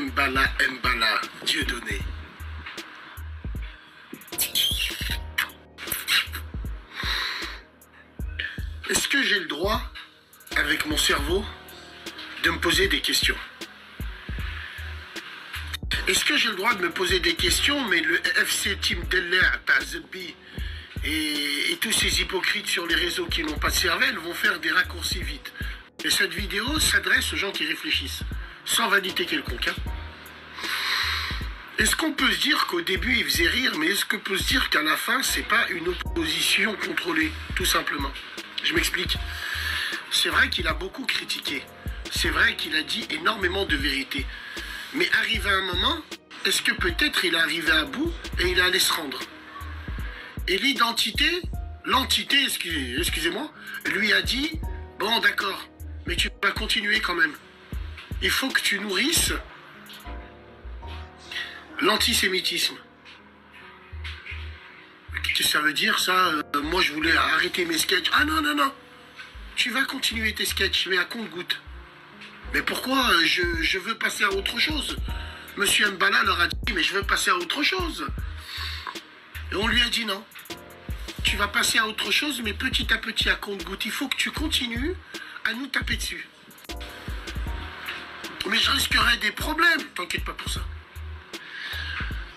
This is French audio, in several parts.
Mbala, Dieudonné. Est-ce que j'ai le droit, avec mon cerveau, de me poser des questions? Est-ce que j'ai le droit de me poser des questions, mais le FC Team Deller, Tazbi et tous ces hypocrites sur les réseaux qui n'ont pas de cervelle vont faire des raccourcis vite. Et cette vidéo s'adresse aux gens qui réfléchissent, sans vanité quelconque. Hein. Est-ce qu'on peut se dire qu'au début il faisait rire, mais est-ce qu'on peut se dire qu'à la fin c'est pas une opposition contrôlée, tout simplement? Je m'explique. C'est vrai qu'il a beaucoup critiqué. C'est vrai qu'il a dit énormément de vérités. Mais arrivé à un moment, est-ce que peut-être il est arrivé à bout et il allait se rendre? Et l'entité, excusez-moi, lui a dit, bon d'accord, mais tu vas continuer quand même. Il faut que tu nourrisses l'antisémitisme. Qu'est-ce que ça veut dire ça? Moi je voulais arrêter mes sketchs. Ah non, non, non. Tu vas continuer tes sketchs, mais à compte-gouttes. Mais pourquoi je veux passer à autre chose? Monsieur Mbala leur a dit, mais je veux passer à autre chose. Et on lui a dit non. Tu vas passer à autre chose, mais petit à petit, à compte-gouttes. Il faut que tu continues à nous taper dessus. Mais je risquerais des problèmes. T'inquiète pas pour ça.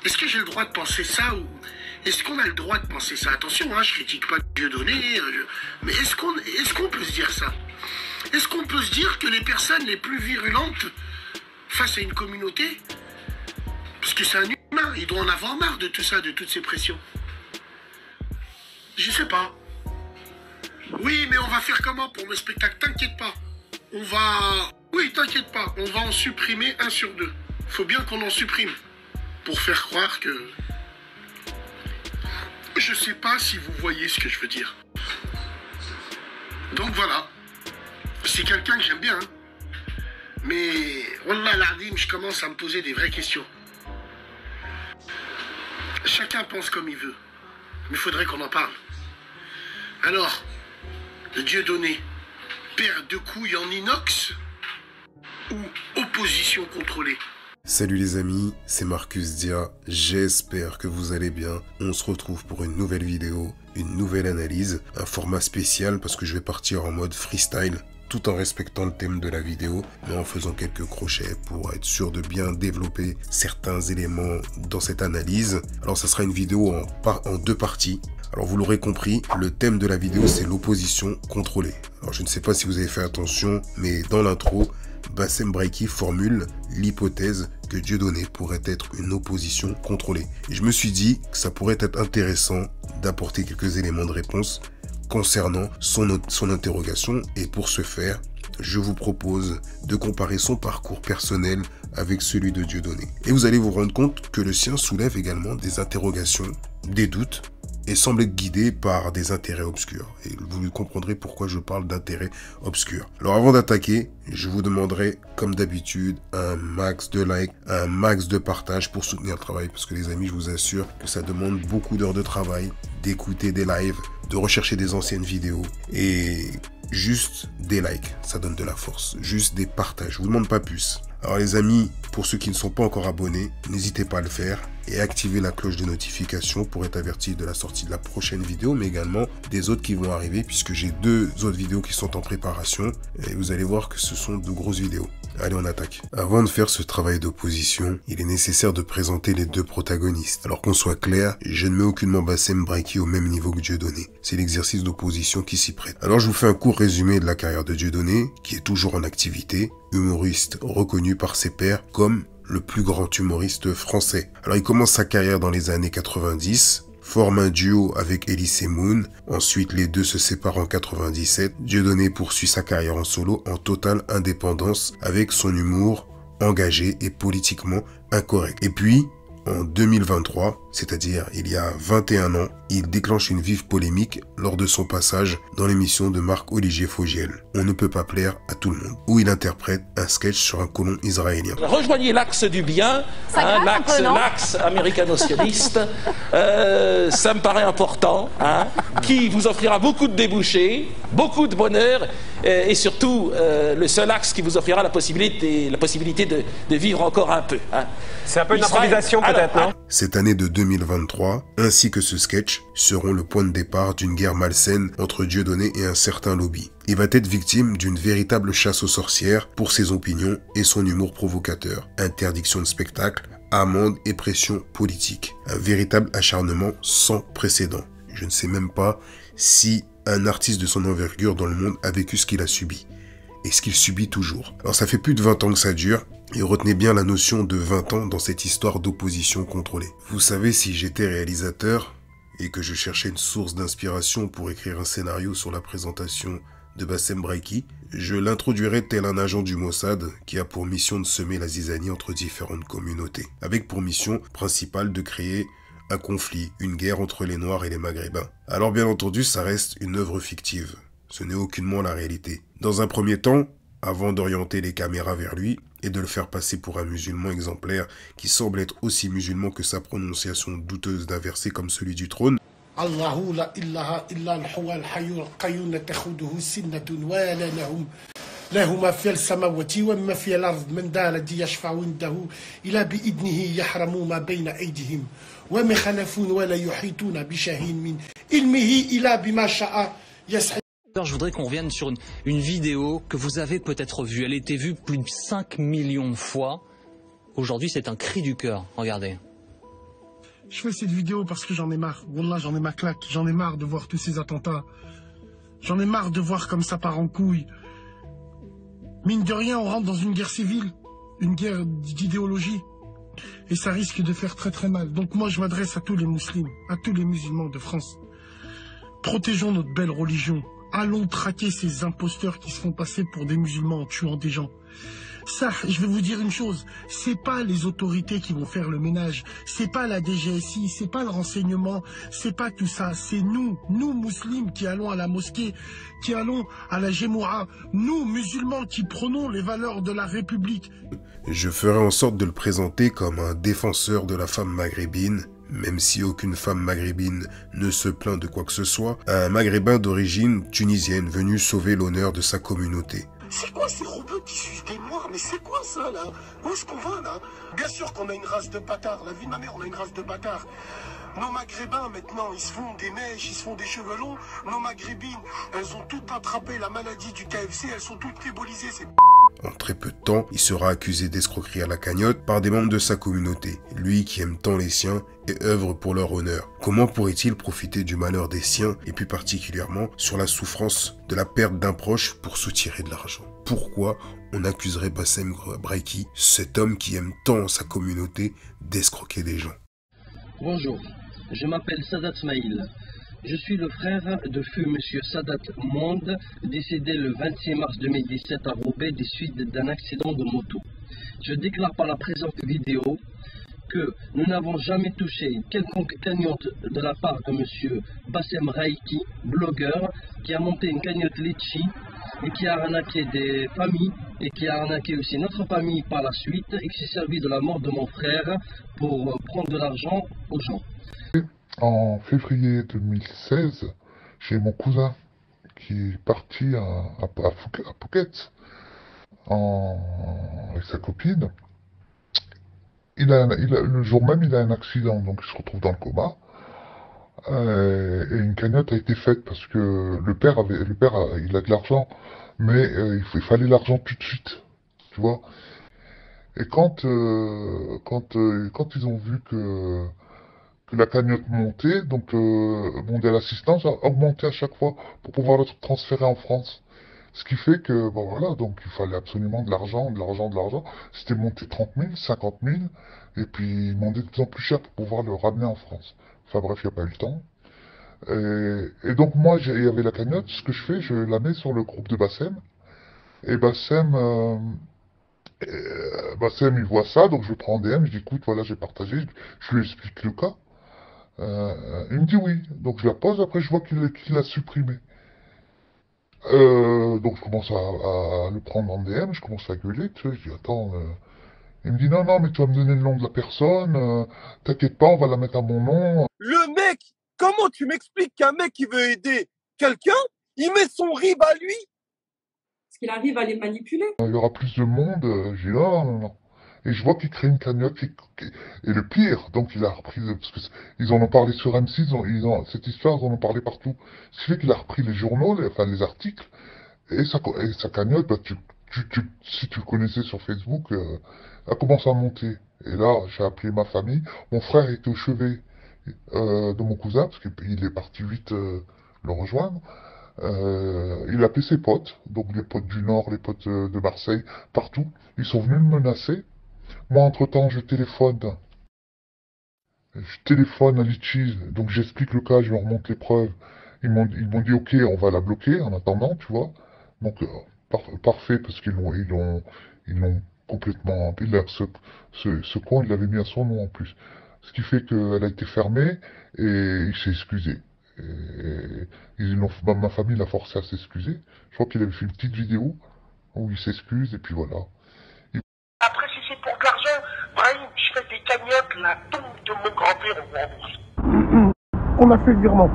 Est-ce que j'ai le droit de penser ça ou... Est-ce qu'on a le droit de penser ça? Attention, hein, je critique pas Dieudonné, mais est-ce qu'on peut se dire ça? Est-ce qu'on peut se dire que les personnes les plus virulentes face à une communauté, parce que c'est un humain, il doit en avoir marre de tout ça, de toutes ces pressions? Je sais pas. Oui, mais on va faire comment pour le spectacle? T'inquiète pas. On va... Oui, t'inquiète pas. On va en supprimer 1 sur 2. Faut bien qu'on en supprime. Pour faire croire que... Je sais pas si vous voyez ce que je veux dire. Donc voilà. C'est quelqu'un que j'aime bien. Hein. Mais, wallah l'azim, je commence à me poser des vraies questions. Chacun pense comme il veut. Mais il faudrait qu'on en parle. Alors, le Dieudonné, paire de couilles en inox ou opposition contrôlée? Salut les amis, c'est Marcus Dia, j'espère que vous allez bien. On se retrouve pour une nouvelle vidéo, une nouvelle analyse, un format spécial parce que je vais partir en mode freestyle tout en respectant le thème de la vidéo, mais en faisant quelques crochets pour être sûr de bien développer certains éléments dans cette analyse. Alors ça sera une vidéo en 2 parties. Alors vous l'aurez compris, le thème de la vidéo c'est l'opposition contrôlée. Alors je ne sais pas si vous avez fait attention, mais dans l'intro, Bassem Braiki formule l'hypothèse que Dieudonné pourrait être une opposition contrôlée. Et je me suis dit que ça pourrait être intéressant d'apporter quelques éléments de réponse concernant son interrogation. Et pour ce faire, je vous propose de comparer son parcours personnel avec celui de Dieudonné. Et vous allez vous rendre compte que le sien soulève également des interrogations, des doutes, et semble être guidé par des intérêts obscurs. Et vous comprendrez pourquoi je parle d'intérêts obscurs. Alors avant d'attaquer, je vous demanderai, comme d'habitude, un max de likes, un max de partage pour soutenir le travail. Parce que les amis, je vous assure que ça demande beaucoup d'heures de travail, d'écouter des lives, de rechercher des anciennes vidéos. Et juste des likes, ça donne de la force. Juste des partages, je vous demande pas plus. Alors les amis, pour ceux qui ne sont pas encore abonnés, n'hésitez pas à le faire et activer la cloche de notification pour être averti de la sortie de la prochaine vidéo, mais également des autres qui vont arriver puisque j'ai 2 autres vidéos qui sont en préparation et vous allez voir que ce sont de grosses vidéos. Allez, on attaque. Avant de faire ce travail d'opposition, il est nécessaire de présenter les 2 protagonistes. Alors qu'on soit clair, je ne mets aucunement Bassem Braiki au même niveau que Dieudonné. C'est l'exercice d'opposition qui s'y prête. Alors je vous fais un court résumé de la carrière de Dieudonné, qui est toujours en activité, humoriste reconnu par ses pairs comme le plus grand humoriste français. Alors il commence sa carrière dans les années 90, forme un duo avec Elise Moon, ensuite les deux se séparent en 97, Dieudonné poursuit sa carrière en solo en totale indépendance avec son humour engagé et politiquement incorrect. Et puis, En 2023, c'est-à-dire il y a 21 ans, il déclenche une vive polémique lors de son passage dans l'émission de Marc-Olivier Fogiel, On ne peut pas plaire à tout le monde, où il interprète un sketch sur un colon israélien. Rejoignez l'axe du bien, hein, l'axe américano-sioniste, ça me paraît important, hein, qui vous offrira beaucoup de débouchés, beaucoup de bonheur, et surtout le seul axe qui vous offrira la possibilité de vivre encore un peu. Hein. C'est un peu une improvisation peut-être, non? Cette année de 2023, ainsi que ce sketch, seront le point de départ d'une guerre malsaine entre Dieudonné et un certain lobby. Il va être victime d'une véritable chasse aux sorcières pour ses opinions et son humour provocateur. Interdiction de spectacle, amende et pression politique. Un véritable acharnement sans précédent. Je ne sais même pas si un artiste de son envergure dans le monde a vécu ce qu'il a subi. Et ce qu'il subit toujours. Alors ça fait plus de 20 ans que ça dure, et retenez bien la notion de 20 ans dans cette histoire d'opposition contrôlée. Vous savez, si j'étais réalisateur, et que je cherchais une source d'inspiration pour écrire un scénario sur la présentation de Bassem Braiki, je l'introduirais tel un agent du Mossad qui a pour mission de semer la zizanie entre différentes communautés, avec pour mission principale de créer un conflit, une guerre entre les Noirs et les Maghrébins. Alors bien entendu, ça reste une œuvre fictive. Ce n'est aucunement la réalité. Dans un premier temps, avant d'orienter les caméras vers lui et de le faire passer pour un musulman exemplaire qui semble être aussi musulman que sa prononciation douteuse d'un verset comme celui du trône, Allahu la ilaha illa al-huwa al-hayyu al-qayyum la takhuduhu sinnatun wa la nahum له ما في السماوات وما في الأرض من ذا الذي يشفع عنده إلا بإذنه يحرم ما بين أيديهم وما يخلفون ولا يحيطون بشيء من علمه إلا بما شاء يسعى. Je voudrais qu'on revienne sur une vidéo que vous avez peut-être vue. Elle a été vue plus de 5 millions de fois. Aujourd'hui, c'est un cri du cœur. Regardez. Je fais cette vidéo parce que j'en ai marre. Wallah, j'en ai ma claque. J'en ai marre de voir tous ces attentats. J'en ai marre de voir comme ça part en couille. Mine de rien, on rentre dans une guerre civile, une guerre d'idéologie, et ça risque de faire très très mal. Donc moi, je m'adresse à tous les musulmans, à tous les musulmans de France. Protégeons notre belle religion. Allons traquer ces imposteurs qui se font passer pour des musulmans en tuant des gens. Ça, je vais vous dire une chose, c'est pas les autorités qui vont faire le ménage, c'est pas la DGSI, c'est pas le renseignement, c'est pas tout ça, c'est nous musulmans qui allons à la mosquée, qui allons à la Gémoura, nous musulmans qui prenons les valeurs de la République. Je ferai en sorte de le présenter comme un défenseur de la femme maghrébine, même si aucune femme maghrébine ne se plaint de quoi que ce soit, un maghrébin d'origine tunisienne venu sauver l'honneur de sa communauté. C'est quoi ces robots qui suivent des noirs? Mais c'est quoi ça là? Où est-ce qu'on va là? Bien sûr qu'on a une race de bâtards. La vie de ma mère, on a une race de bâtards. Nos maghrébins maintenant, ils se font des mèches, ils se font des cheveux longs. Nos maghrébines, elles ont toutes attrapé la maladie du KFC, elles sont toutes ébolisées. En très peu de temps, il sera accusé d'escroquerie à la cagnotte par des membres de sa communauté, lui qui aime tant les siens et œuvre pour leur honneur. Comment pourrait-il profiter du malheur des siens, et plus particulièrement sur la souffrance de la perte d'un proche pour soutirer de l'argent? Pourquoi on accuserait Bassem Braiki, cet homme qui aime tant sa communauté, d'escroquer des gens? Bonjour, je m'appelle Sadat Smaïl. Je suis le frère de feu Monsieur Sadat Monde, décédé le 26 mars 2017 à Roubaix des suites d'un accident de moto. Je déclare par la présente vidéo que nous n'avons jamais touché quelconque cagnotte de la part de Monsieur Bassem Braiki, blogueur, qui a monté une cagnotte Litchi et qui a arnaqué des familles et qui a arnaqué aussi notre famille par la suite et qui s'est servi de la mort de mon frère pour prendre de l'argent aux gens. En février 2016, j'ai mon cousin qui est parti à Phuket avec sa copine. Le jour même, il a un accident, donc il se retrouve dans le coma. Et une cagnotte a été faite parce que le père, il a de l'argent, mais il fallait l'argent tout de suite, tu vois. Et quand ils ont vu que la cagnotte montait, donc Mondial Assistance a augmenté à chaque fois pour pouvoir le transférer en France. Ce qui fait que, bon voilà, donc il fallait absolument de l'argent. C'était monté 30 000, 50 000, et puis ils demandaient de plus en plus cher pour pouvoir le ramener en France. Enfin bref, il n'y a pas eu le temps. Et donc moi, il y avait la cagnotte, ce que je fais, je la mets sur le groupe de Bassem, et Bassem Bassem, il voit ça, donc je le prends en DM, je dis écoute, voilà, j'ai partagé, je lui explique le cas. Il me dit oui, donc je la pose, après je vois qu'il l'a supprimé. Donc je commence à le prendre en DM, je commence à gueuler, tu sais, je dis attends, il me dit non, mais tu vas me donner le nom de la personne, t'inquiète pas, on va la mettre à mon nom. Le mec, comment tu m'expliques qu'un mec qui veut aider quelqu'un, il met son RIB à lui? Parce qu'il arrive à les manipuler. Il y aura plus de monde, je dis non. Et je vois qu'il crée une cagnotte, et le pire, donc il a repris, parce que ils en ont parlé sur M6, cette histoire, ils en ont parlé partout. Ce qui fait qu'il a repris les journaux, les articles, et sa cagnotte, bah, si tu le connaissais sur Facebook, a commencé à monter. Et là, j'ai appelé ma famille, mon frère était au chevet de mon cousin, parce qu'il est parti vite le rejoindre. Il a appelé ses potes, donc les potes du Nord, les potes de Marseille, partout. Ils sont venus me menacer. Moi, entre-temps, je téléphone à Litchis, donc j'explique le cas, je leur montre les preuves. Ils m'ont dit, ok, on va la bloquer en attendant, tu vois. Donc, parfait, parce qu'ils l'ont complètement... Ce con, il l'avait mis à son nom en plus. Ce qui fait qu'elle a été fermée, et il s'est excusé. Et ma famille l'a forcé à s'excuser. Je crois qu'il avait fait une petite vidéo où il s'excuse, et puis voilà. Après, si c'est pour de l'argent, Brahim, je fais des cagnottes, la tombe de mon grand-père, on rembourse. On a fait le virement.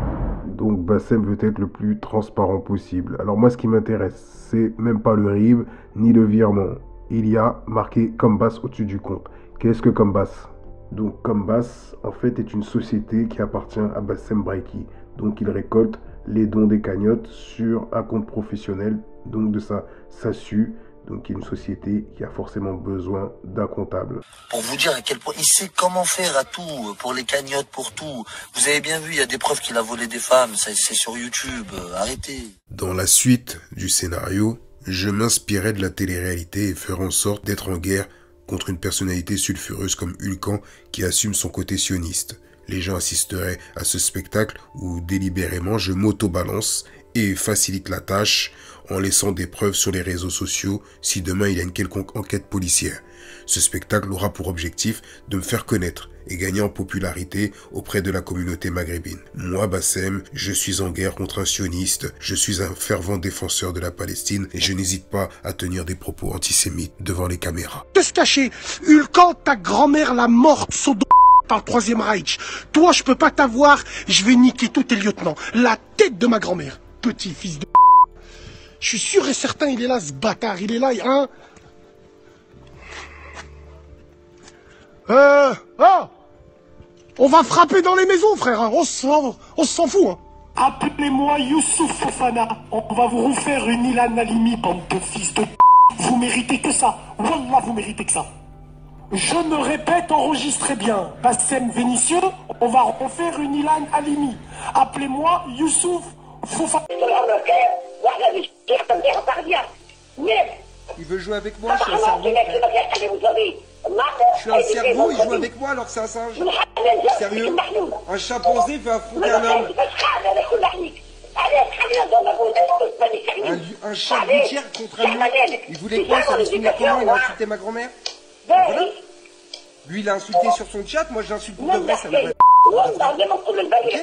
Donc Bassem veut être le plus transparent possible. Alors moi, ce qui m'intéresse, c'est même pas le RIB ni le virement. Il y a marqué Combas au-dessus du compte. Qu'est-ce que Combas? Donc Combas, en fait, est une société qui appartient à Bassem Braiki. Donc il récolte les dons des cagnottes sur un compte professionnel, donc de sa SASU. Donc il y a une société qui a forcément besoin d'un comptable. Pour vous dire à quel point il sait comment faire à tout, pour les cagnottes, pour tout. Vous avez bien vu, il y a des preuves qu'il a volé des femmes, c'est sur YouTube, arrêtez. Dans la suite du scénario, je m'inspirais de la télé-réalité et ferai en sorte d'être en guerre contre une personnalité sulfureuse comme Hulkan qui assume son côté sioniste. Les gens assisteraient à ce spectacle où délibérément je m'auto-balance et facilite la tâche en laissant des preuves sur les réseaux sociaux si demain il y a une quelconque enquête policière. Ce spectacle aura pour objectif de me faire connaître et gagner en popularité auprès de la communauté maghrébine. Moi, Bassem, je suis en guerre contre un sioniste, je suis un fervent défenseur de la Palestine et je n'hésite pas à tenir des propos antisémites devant les caméras. De se cacher, Hulkan, ta grand-mère la morte, Sodom par le Troisième Reich. Toi, je peux pas t'avoir, je vais niquer tous tes lieutenants. La tête de ma grand-mère, petit fils de... Je suis sûr et certain, il est là, ce bâtard, il est là, hein. On va frapper dans les maisons, frère, hein. On s'en fout, hein. Appelez-moi Youssouf Fofana, on va vous refaire une Ilan Halimi, bande de fils de... Vous méritez que ça, Wallah, vous méritez que ça. Je me répète, enregistrez bien. Bassem Vénitieux, on va refaire une Ilan Halimi. Appelez-moi Youssouf Fofana. Il veut jouer avec moi, je suis un cerveau. Je suis un cerveau, il joue avec moi alors que c'est un singe. Sérieux? Un chimpanzé veut affronter un homme. Un chat gouttière contre un loup. Il voulait quoi? Ça allait se finir comment? Il a insulté ma grand-mère? Voilà. Lui il a insulté sur son chat, moi je l'insulte pour de vrai, ça me va. Ok?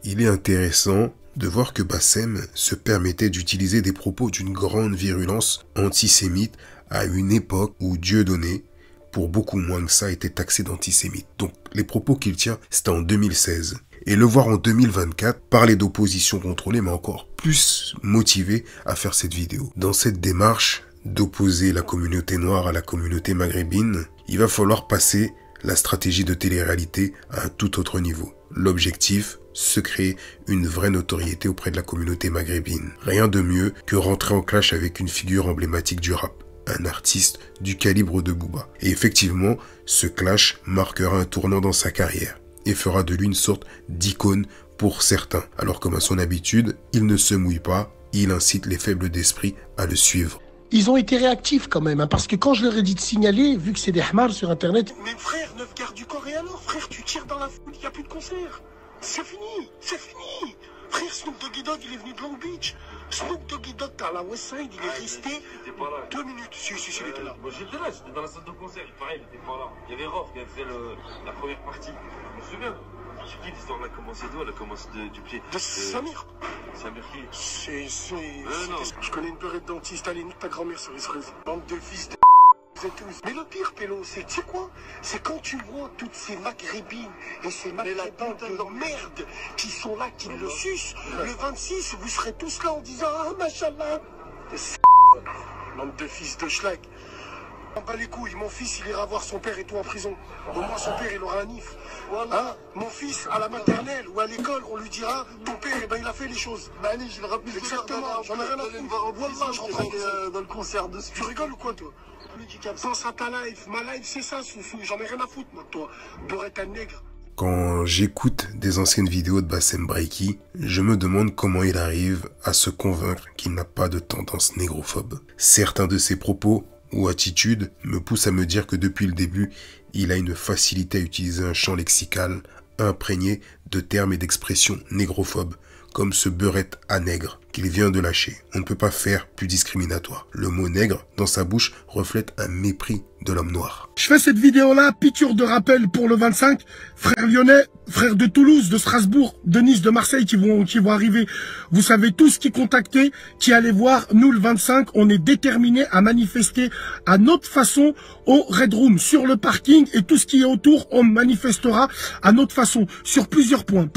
Il est intéressant de voir que Bassem se permettait d'utiliser des propos d'une grande virulence antisémite à une époque où Dieudonné, pour beaucoup moins que ça, était taxé d'antisémite. Donc les propos qu'il tient, c'était en 2016. Et le voir en 2024 parler d'opposition contrôlée m'a encore plus motivé à faire cette vidéo. Dans cette démarche d'opposer la communauté noire à la communauté maghrébine, il va falloir passer la stratégie de télé-réalité à un tout autre niveau. L'objectif, se créer une vraie notoriété auprès de la communauté maghrébine. Rien de mieux que rentrer en clash avec une figure emblématique du rap, un artiste du calibre de Booba. Et effectivement, ce clash marquera un tournant dans sa carrière et fera de lui une sorte d'icône pour certains. Alors comme à son habitude, il ne se mouille pas, il incite les faibles d'esprit à le suivre. Ils ont été réactifs quand même, hein, parce que quand je leur ai dit de signaler, vu que c'est des hamars sur internet... Mais frère, 9 gardes du corps et alors? Frère, tu tires dans la foule, il n'y a plus de concert. C'est fini, c'est fini. Frère, Snoop Doggy Dogg, il est venu de Long Beach. Snoop Doggy Dogg, t'as la West Side, il est resté 2 minutes. Si, il était là. Moi j'étais là, j'étais dans la salle de concert, pareil, il était pas là. Il y avait Rof qui avait fait la première partie. Je me souviens. C'est qui l'histoire? Elle a commencé d'où? Elle a commencé du pied. De Samir. Samir qui? Je connais une beurrette dentiste, allez, nique ta grand-mère sur Israël. Bande de fils de tous. Mais le pire, Pélo, c'est, tu sais quoi? C'est quand tu vois toutes ces maghrébines et ces maghrébins de merde qui sont là, qui le sucent. Le 26, vous serez tous là en disant ah, machallah. Bande de fils de schlag. On bat les couilles, mon fils il ira voir son père et tout en prison. Au moins son père il aura un nif. Hein? Mon fils à la maternelle ou à l'école, on lui dira ton père eh ben, il a fait les choses. Bah allez, je le rappelle. Exactement, j'en ai rien à foutre. Wallah, je rentre dans le concert de ce. Tu rigoles ou quoi toi? Pense à ta life, ma life c'est ça, Soussou, j'en ai rien à foutre moi toi. Beurrette à nègre. Quand j'écoute des anciennes vidéos de Bassem Braiki, je me demande comment il arrive à se convaincre qu'il n'a pas de tendance négrophobe. Certains de ses propos ou attitudes me poussent à me dire que depuis le début, il a une facilité à utiliser un champ lexical imprégné de termes et d'expressions négrophobes, comme ce beurrette à nègre qu'il vient de lâcher. On ne peut pas faire plus discriminatoire. Le mot nègre, dans sa bouche, reflète un mépris de l'homme noir. Je fais cette vidéo-là, piqûre de rappel pour le 25. Frères lyonnais, frères de Toulouse, de Strasbourg, de Nice, de Marseille qui vont arriver. Vous savez tous qui contacter, qui allez voir. Nous, le 25, on est déterminés à manifester à notre façon au Red Room, sur le parking et tout ce qui est autour, on manifestera à notre façon sur plusieurs points.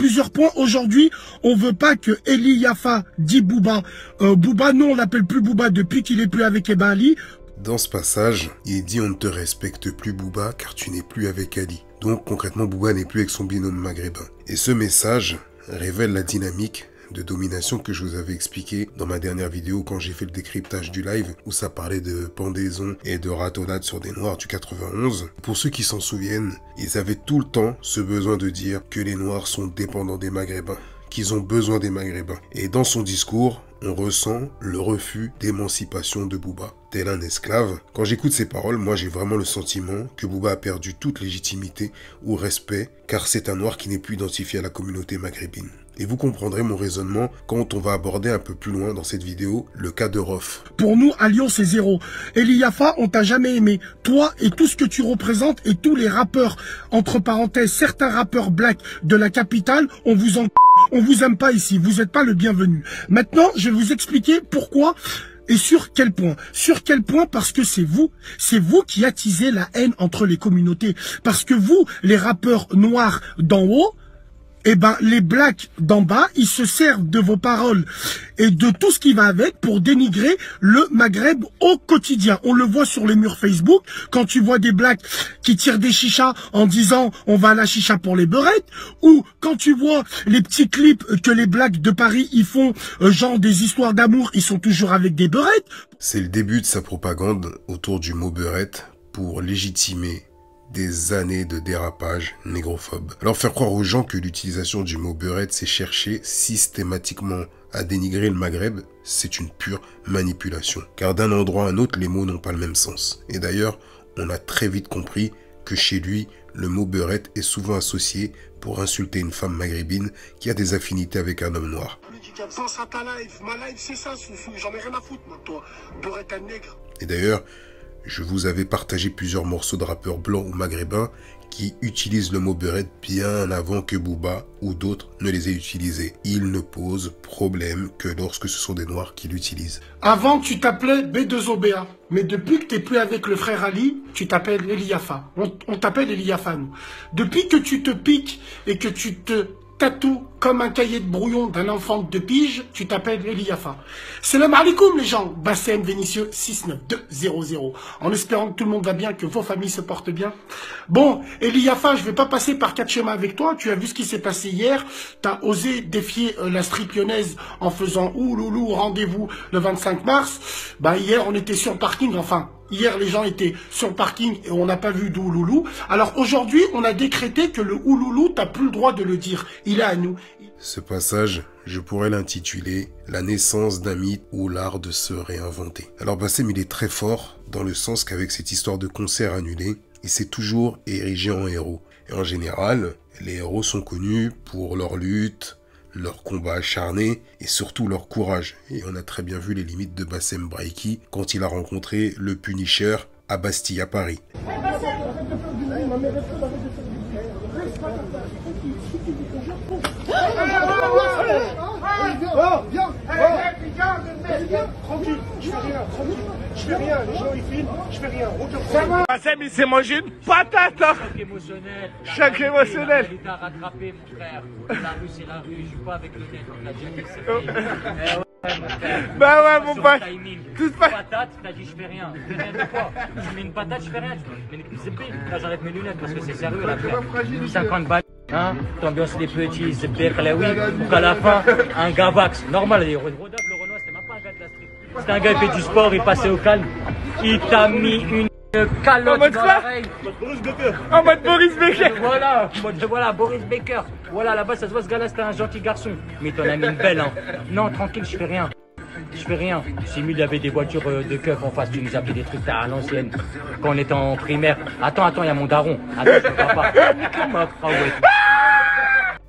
Aujourd'hui, on veut pas que Eli Yafa dit Bouba. Bouba, non, on l'appelle plus Bouba depuis qu'il est plus avec Eba Ali. Dans ce passage, il dit on ne te respecte plus Bouba car tu n'es plus avec Ali. Donc concrètement, Bouba n'est plus avec son binôme maghrébin. Et ce message révèle la dynamique de domination que je vous avais expliqué dans ma dernière vidéo quand j'ai fait le décryptage du live où ça parlait de pendaison et de ratonnade sur des noirs du 91. Pour ceux qui s'en souviennent, ils avaient tout le temps ce besoin de dire que les noirs sont dépendants des maghrébins, qu'ils ont besoin des maghrébins. Et dans son discours, on ressent le refus d'émancipation de Bouba, tel un esclave. Quand j'écoute ces paroles, moi j'ai vraiment le sentiment que Bouba a perdu toute légitimité ou respect, car c'est un noir qui n'est plus identifié à la communauté maghrébine. Et vous comprendrez mon raisonnement quand on va aborder un peu plus loin dans cette vidéo le cas de Rof. Pour nous, à Lyon, c'est zéro. Eli Yafa, on t'a jamais aimé. Toi et tout ce que tu représentes et tous les rappeurs, entre parenthèses, certains rappeurs black de la capitale, on vous aime pas ici. Vous n'êtes pas le bienvenu. Maintenant, je vais vous expliquer pourquoi et sur quel point. Sur quel point? Parce que c'est vous qui attisez la haine entre les communautés. Parce que vous, les rappeurs noirs d'en haut, eh ben, les blacks d'en bas, ils se servent de vos paroles et de tout ce qui va avec pour dénigrer le Maghreb au quotidien. On le voit sur les murs Facebook, quand tu vois des blacks qui tirent des chichas en disant on va à la chicha pour les beurrettes, ou quand tu vois les petits clips que les blacks de Paris, ils font, genre des histoires d'amour, ils sont toujours avec des beurrettes. C'est le début de sa propagande autour du mot beurrette pour légitimer des années de dérapage négrophobe. Alors faire croire aux gens que l'utilisation du mot beurrette c'est chercher systématiquement à dénigrer le Maghreb, c'est une pure manipulation. Car d'un endroit à un autre, les mots n'ont pas le même sens. Et d'ailleurs, on a très vite compris que chez lui, le mot beurrette est souvent associé pour insulter une femme maghrébine qui a des affinités avec un homme noir. Pense à ta life, ma life c'est ça, Soussou, j'en ai rien à foutre moi, toi, beurrette à nègre. Et d'ailleurs, je vous avais partagé plusieurs morceaux de rappeurs blancs ou maghrébins qui utilisent le mot beurrette bien avant que Booba ou d'autres ne les aient utilisés. Il ne pose problème que lorsque ce sont des noirs qui l'utilisent. Avant, tu t'appelais B2OBA. Mais depuis que tu n'es plus avec le frère Ali, tu t'appelles Eli Yafa. On t'appelle Eli Yafa, nous. Depuis que tu te piques et que tu te tatoues comme un cahier de brouillon d'un enfant de 2 piges, tu t'appelles Eli Yafa. Salam alaikum les gens, Bassem Vénitieux 69200. En espérant que tout le monde va bien, que vos familles se portent bien. Bon, Eli Yafa, je vais pas passer par 4 schémas avec toi. Tu as vu ce qui s'est passé hier. Tu as osé défier la strip lyonnaise en faisant ouloulou, rendez-vous le 25 mars. Bah hier, on était sur le parking, enfin. Hier, les gens étaient sur le parking et on n'a pas vu d'ouloulou. Alors aujourd'hui, on a décrété que le ouloulou, t'as plus le droit de le dire. Il est à nous. Ce passage, je pourrais l'intituler « La naissance d'un mythe ou l'art de se réinventer ». Alors Bassem, il est très fort dans le sens qu'avec cette histoire de concert annulé, il s'est toujours érigé en héros. Et en général, les héros sont connus pour leur lutte, leur combat acharné et surtout leur courage. Et on a très bien vu les limites de Bassem Braiki quand il a rencontré le Punisher à Bastille à Paris. Tranquille, je fais rien, les gens ils filment, je fais rien, aucun. Bassem il s'est mangé une patate hein. Choc émotionnel. Choc émotionnel. Il t'a rattrapé mon frère. La rue c'est la rue, je joue pas avec le net, on l'a déjà dit c'est Bah ouais mon pote. Toute patate, t'as dit je fais rien. Je fais rien de quoi? Je mets une patate, je fais rien. Je mets une ZP. Là j'enlève mes lunettes parce que c'est sérieux là. 50 balles. Hein, t'ambiances les petits, c'est oui, pour qu'à la fin, un gars vax. Normal, le Renoir c'était même pas un gars de la street. C'était un gars qui fait du sport, il passait au calme. Il t'a mis une calotte dans l'oreille. En mode Boris Becker. Voilà, Boris Becker. Voilà, là-bas, ça se voit, ce gars-là, c'était un gentil garçon. Mais t'en as mis une belle, hein. Non, tranquille, je fais rien. Je fais rien. Simule, il y avait des voitures de keufs en face, tu nous as fait des trucs à l'ancienne. Quand on était en primaire. Attends, il y a mon daron. Attends, je peux pas.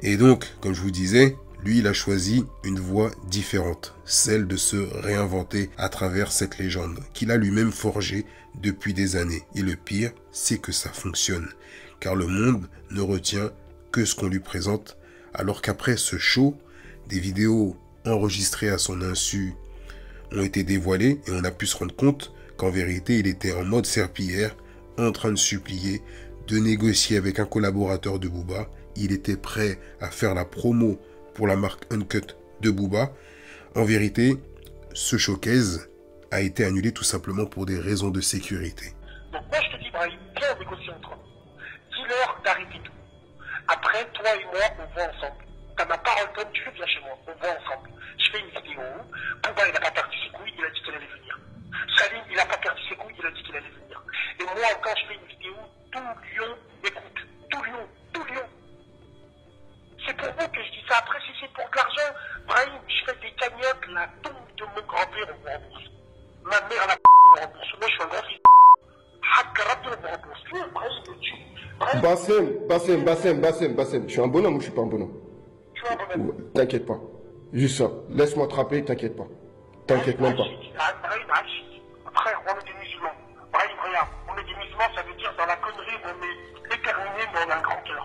Et donc, comme je vous disais, lui, il a choisi une voie différente, celle de se réinventer à travers cette légende qu'il a lui-même forgée depuis des années. Et le pire, c'est que ça fonctionne, car le monde ne retient que ce qu'on lui présente, alors qu'après ce show, des vidéos enregistrées à son insu ont été dévoilées et on a pu se rendre compte qu'en vérité, il était en mode serpillière, en train de supplier, de négocier avec un collaborateur de Booba. Il était prêt à faire la promo pour la marque Uncut de Booba. En vérité, ce showcase a été annulé tout simplement pour des raisons de sécurité. Donc moi je te dis Brahim, viens négocier entre nous. Dis-leur d'arrêter tout. Après, toi et moi, on va ensemble. T'as ma parole comme tu veux, viens chez moi, on va ensemble. Je fais une vidéo, Booba il n'a pas perdu ses couilles, il a dit qu'il allait venir. Salim il n'a pas perdu ses couilles, il a dit qu'il allait venir. Et moi quand je fais une vidéo, tout Lyon m'écoute. Tout Lyon. C'est pour vous que je dis ça. Après, si c'est pour de l'argent, Brahim, je fais des cagnottes, la tombe de mon grand-père, on me rembourse. Ma mère, la me rembourse. Moi, je suis un grand fils. Hakkarab, on me rembourse. Brahim, le tue. Bassem, je suis un bonhomme ou je suis pas un bonhomme? Tu es un bonhomme. T'inquiète pas. Juste ça. Laisse-moi te rappeler, t'inquiète pas. T'inquiète même pas. Brahim, frère, on est des musulmans. Brahim, regarde, on est des musulmans, ça veut dire dans la connerie, on est déterminé, mais on a un grand cœur.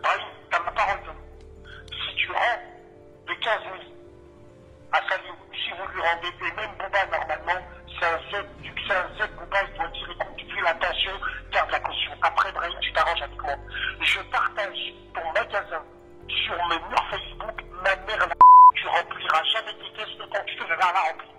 Brahim, t'as ma parole d'homme. Si tu rends de 15 000 à Salim, si vous lui rendez, et même Booba, normalement, c'est un Z, Booba, il doit dire, écoute, vu la tension, garde la caution. Après, Brahim, tu t'arranges avec moi. Je partage ton magasin sur mes murs Facebook, ma mère, tu rempliras jamais tes caisses de quand tu te verras la remplir.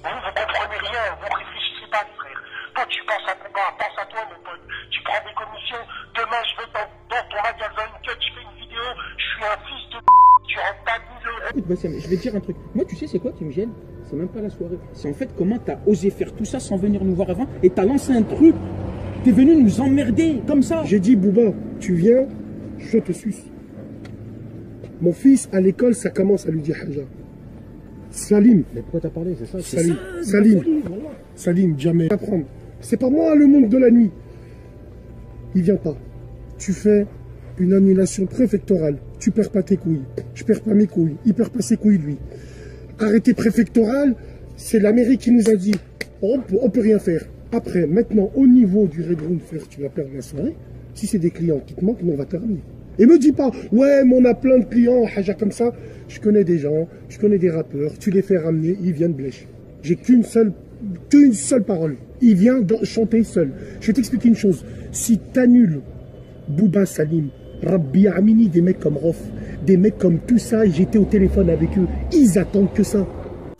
Vous comprenez rien, vous réfléchissez pas, frère. Toi, tu penses à Booba, pense à toi, mon pote. Tu prends des commissions, demain, je vais dans ton magasin, je fais une vidéo, je suis un fils de tu rentres pas 10 euros. Écoute, Bassem, je vais te dire un truc. Moi, tu sais, c'est quoi qui me gêne? C'est même pas la soirée. C'est en fait comment t'as osé faire tout ça sans venir nous voir avant et t'as lancé un truc. T'es venu nous emmerder comme ça. J'ai dit, Booba, tu viens, je te suce. Mon fils, à l'école, ça commence à lui dire Haja. Salim. Mais pourquoi t'as parlé? C'est ça? Salim, jamais. Apprendre. C'est pas moi le monde de la nuit. Il vient pas. Tu fais une annulation préfectorale. Tu perds pas tes couilles. Je perds pas mes couilles. Il perd pas ses couilles, lui. Arrêté préfectoral, c'est la mairie qui nous a dit on peut rien faire. Après, maintenant, au niveau du Red Room, frère, tu vas perdre la soirée. Si c'est des clients qui te manquent, on va te ramener. Et me dis pas, ouais, mais on a plein de clients, haja comme ça. Je connais des gens, je connais des rappeurs, tu les fais ramener, ils viennent blèche. J'ai qu'une seule parole. Il vient chanter seul. Je vais t'expliquer une chose. Si t'annules Booba, Salim, Rabbi Amini, des mecs comme Rof, des mecs comme tout ça, et j'étais au téléphone avec eux, ils attendent que ça.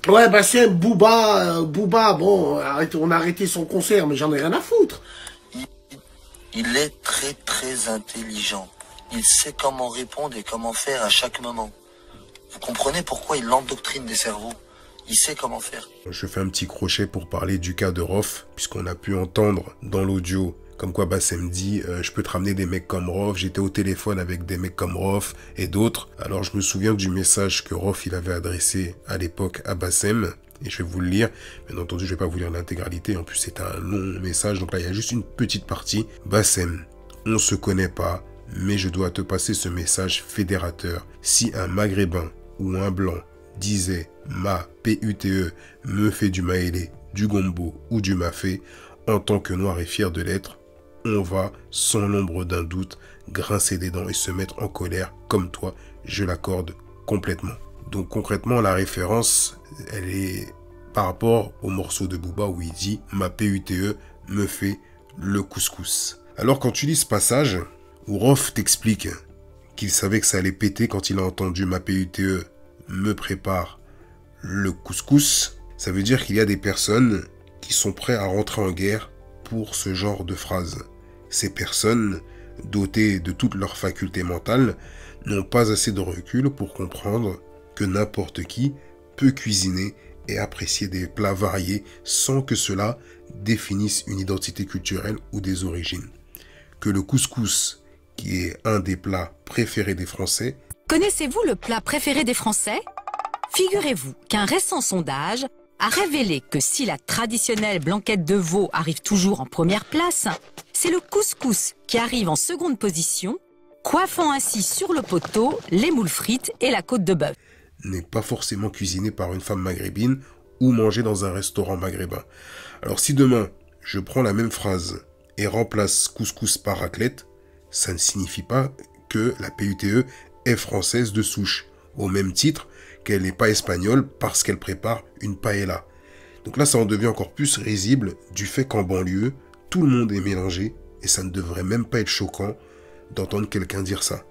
Ouais, bah c'est Booba, bon, on a arrêté son concert, mais j'en ai rien à foutre. Il est très très intelligent. Il sait comment répondre et comment faire à chaque moment. Vous comprenez pourquoi il endoctrine des cerveaux? Il sait comment faire. Je fais un petit crochet pour parler du cas de Rof, puisqu'on a pu entendre dans l'audio comme quoi Bassem dit je peux te ramener des mecs comme Rof, j'étais au téléphone avec des mecs comme Rof et d'autres. Alors je me souviens du message que Rof il avait adressé à l'époque à Bassem, et je vais vous le lire. Bien entendu, je vais pas vous lire l'intégralité, en plus c'est un long message, donc là il y a juste une petite partie. Bassem, on se connaît pas, mais je dois te passer ce message fédérateur. Si un maghrébin ou un blanc disait ma PUTE me fait du maélé, du gombo ou du mafé, en tant que noir et fier de l'être, on va, sans l'ombre d'un doute, grincer des dents et se mettre en colère, comme toi, je l'accorde complètement. Donc concrètement, la référence, elle est par rapport au morceau de Booba où il dit « Ma PUTE me fait le couscous ». Alors quand tu lis ce passage, où Rof t'explique qu'il savait que ça allait péter quand il a entendu « Ma PUTE me prépare le couscous », ça veut dire qu'il y a des personnes qui sont prêtes à rentrer en guerre pour ce genre de phrase. Ces personnes, dotées de toutes leurs facultés mentales, n'ont pas assez de recul pour comprendre que n'importe qui peut cuisiner et apprécier des plats variés sans que cela définisse une identité culturelle ou des origines. Que le couscous, qui est un des plats préférés des Français... Connaissez-vous le plat préféré des Français? Figurez-vous qu'un récent sondage a révélé que si la traditionnelle blanquette de veau arrive toujours en première place, c'est le couscous qui arrive en seconde position, coiffant ainsi sur le poteau les moules frites et la côte de bœuf. N'est pas forcément cuisiné par une femme maghrébine ou mangé dans un restaurant maghrébin. Alors si demain, je prends la même phrase et remplace couscous par raclette, ça ne signifie pas que la PUTE est française de souche, au même titre qu'elle n'est pas espagnole parce qu'elle prépare une paella. Donc là, ça en devient encore plus risible du fait qu'en banlieue, tout le monde est mélangé et ça ne devrait même pas être choquant d'entendre quelqu'un dire ça.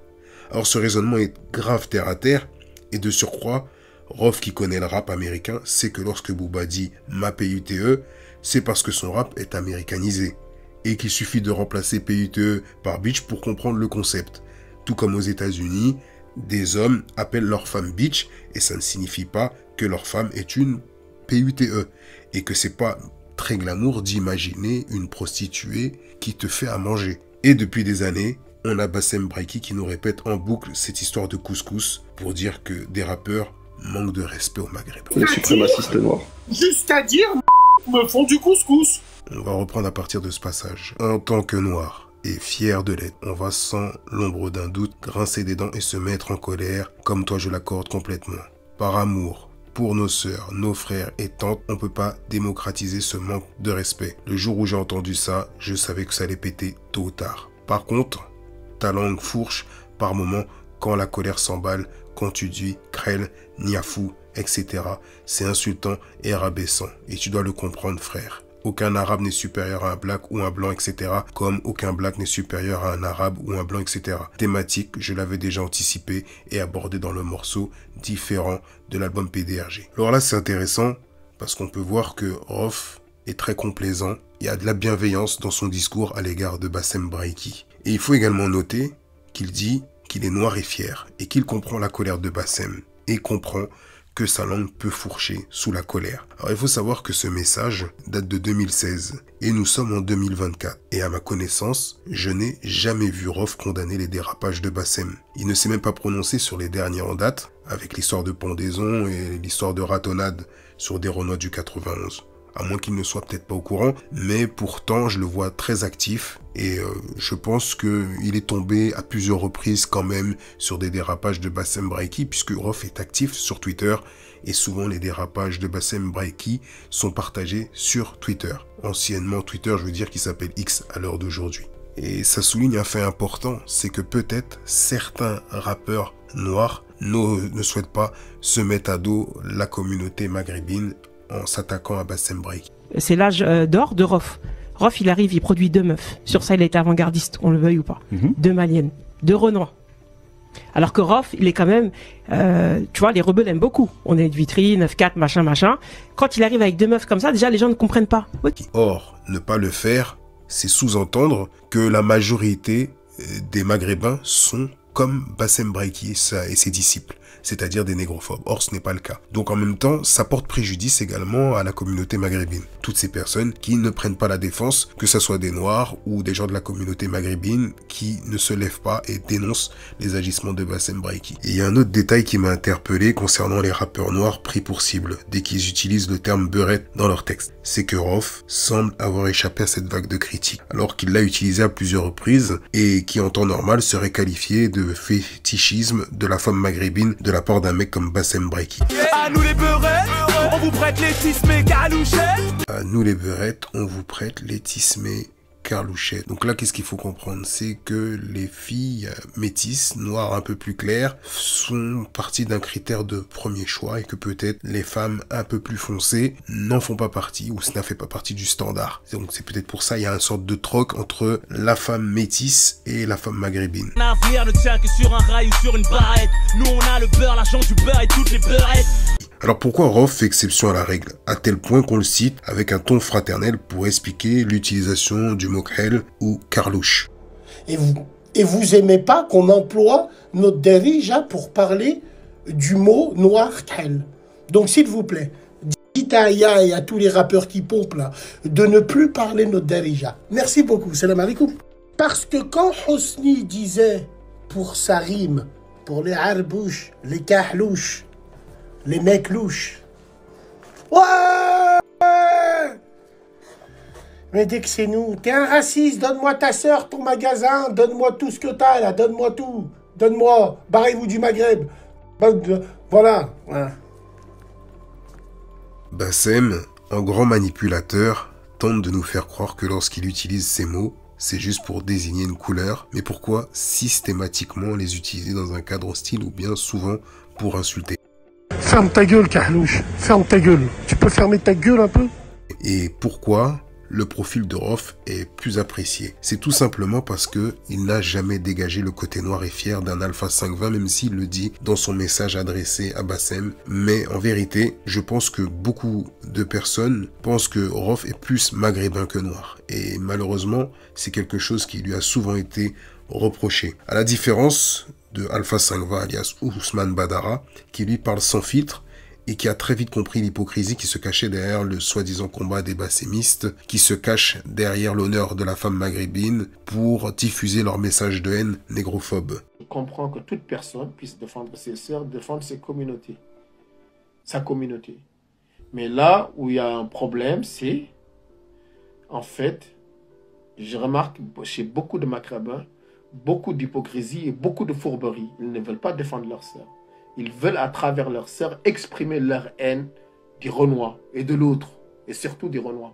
Alors ce raisonnement est grave terre à terre et de surcroît, Rof qui connaît le rap américain sait que lorsque Booba dit « ma PUTE », c'est parce que son rap est américanisé et qu'il suffit de remplacer PUTE par bitch pour comprendre le concept. Tout comme aux États-Unis, des hommes appellent leur femme bitch et ça ne signifie pas que leur femme est une PUTE et que c'est pas très glamour d'imaginer une prostituée qui te fait à manger. Et depuis des années, on a Bassem Braiki qui nous répète en boucle cette histoire de couscous pour dire que des rappeurs manquent de respect au Maghreb. Les suprémacistes noirs. Jusqu'à dire me font du couscous. On va reprendre à partir de ce passage. En tant que noir et fier de l'être, on va sans l'ombre d'un doute grincer des dents et se mettre en colère, comme toi je l'accorde complètement. Par amour, pour nos sœurs, nos frères et tantes, on peut pas démocratiser ce manque de respect. Le jour où j'ai entendu ça, je savais que ça allait péter tôt ou tard. Par contre, ta langue fourche par moment quand la colère s'emballe, quand tu dis crêle, niafou, etc. C'est insultant et rabaissant. Et tu dois le comprendre, frère. Aucun arabe n'est supérieur à un black ou un blanc, etc. Comme aucun black n'est supérieur à un arabe ou un blanc, etc. Thématique, je l'avais déjà anticipé et abordé dans le morceau différent de l'album PDRG. Alors là, c'est intéressant parce qu'on peut voir que Rof est très complaisant. Il y a de la bienveillance dans son discours à l'égard de Bassem Braiki. Et il faut également noter qu'il dit qu'il est noir et fier et qu'il comprend la colère de Bassem et comprend que sa langue peut fourcher sous la colère. Alors il faut savoir que ce message date de 2016 et nous sommes en 2024. Et à ma connaissance, je n'ai jamais vu Rof condamner les dérapages de Bassem. Il ne s'est même pas prononcé sur les derniers en date, avec l'histoire de pendaison et l'histoire de ratonnade sur des Renois du 91. À moins qu'il ne soit peut-être pas au courant, mais pourtant je le vois très actif et je pense qu'il est tombé à plusieurs reprises quand même sur des dérapages de Bassem Braiki puisque Rof est actif sur Twitter et souvent les dérapages de Bassem Braiki sont partagés sur Twitter. Anciennement Twitter, je veux dire, qui s'appelle X à l'heure d'aujourd'hui. Et ça souligne un fait important, c'est que peut-être certains rappeurs noirs ne souhaitent pas se mettre à dos la communauté maghrébine en s'attaquant à Bassem Braiki. C'est l'âge d'or de Rof. Rof, il arrive, il produit 2 meufs. Sur ça, il a été avant-gardiste, on le veuille ou pas. 2 maliennes, 2 Renois. Alors que Rof, il est quand même, tu vois, les rebelles aiment beaucoup. On est de Vitry, 9-4, machin. Quand il arrive avec 2 meufs comme ça, déjà, les gens ne comprennent pas. Okay. Or, ne pas le faire, c'est sous-entendre que la majorité des Maghrébins sont comme Bassem Braiki et ses disciples. c'est-à-dire des négrophobes. Or, ce n'est pas le cas. Donc en même temps, ça porte préjudice également à la communauté maghrébine. Toutes ces personnes qui ne prennent pas la défense, que ce soit des Noirs ou des gens de la communauté maghrébine qui ne se lèvent pas et dénoncent les agissements de Bassem Braïki. Et il y a un autre détail qui m'a interpellé concernant les rappeurs noirs pris pour cible dès qu'ils utilisent le terme beurette dans leur texte. C'est que Rof semble avoir échappé à cette vague de critiques, alors qu'il l'a utilisé à plusieurs reprises et qui en temps normal serait qualifié de fétichisme de la femme maghrébine de la part d'un mec comme Bassem Braïki. À nous les beurettes, on vous prête les tismés Carlouchettes. À nous les beurettes, on vous prête les tismés Carlouchettes. Donc là, qu'est-ce qu'il faut comprendre? C'est que les filles métisses, noires un peu plus claires, sont partie d'un critère de premier choix et que peut-être les femmes un peu plus foncées n'en font pas partie ou ça ne fait pas partie du standard. Donc c'est peut-être pour ça il y a une sorte de troc entre la femme métisse et la femme maghrébine. L'avenir ne tient que sur un rail ou sur une barrette. Nous on a le beurre, l'argent du beurre et toutes les beurrettes. Alors pourquoi Rof fait exception à la règle, à tel point qu'on le cite avec un ton fraternel pour expliquer l'utilisation du mot khel ou carlouche. Et vous aimez pas qu'on emploie notre derija pour parler du mot noir khel. Donc s'il vous plaît, dites à Aya et à tous les rappeurs qui pompent là de ne plus parler notre derija. Merci beaucoup, salam alaikum. Parce que quand Hosni disait pour sa rime, pour les harbouches, les kahlouches, les mecs louches. Ouais! Mais dès que c'est nous, t'es un raciste, donne-moi ta sœur, ton magasin, donne-moi tout ce que t'as là, donne-moi tout. Donne-moi, barrez-vous du Maghreb. Voilà. Bassem, en grand manipulateur, tente de nous faire croire que lorsqu'il utilise ces mots, c'est juste pour désigner une couleur, mais pourquoi systématiquement les utiliser dans un cadre hostile ou bien souvent pour insulter? Ferme ta gueule, Carlouche. Ferme ta gueule. Tu peux fermer ta gueule un peu? Et pourquoi le profil de Rof est plus apprécié? C'est tout simplement parce que il n'a jamais dégagé le côté noir et fier d'un Alpha 520, même s'il le dit dans son message adressé à Bassem. Mais en vérité, je pense que beaucoup de personnes pensent que Rof est plus maghrébin que noir. Et malheureusement, c'est quelque chose qui lui a souvent été reproché. À la différence de Alpha 520 alias Ousmane Badara, qui lui parle sans filtre et qui a très vite compris l'hypocrisie qui se cachait derrière le soi-disant combat des bassémistes, qui se cache derrière l'honneur de la femme maghrébine pour diffuser leur message de haine négrophobe. Je comprends que toute personne puisse défendre ses sœurs, défendre ses communautés, sa communauté. Mais là où il y a un problème, c'est, en fait, je remarque chez beaucoup de maghrébins, beaucoup d'hypocrisie et beaucoup de fourberie. Ils ne veulent pas défendre leurs sœurs. Ils veulent, à travers leurs sœurs, exprimer leur haine des Renois et de l'autre, et surtout des Renois.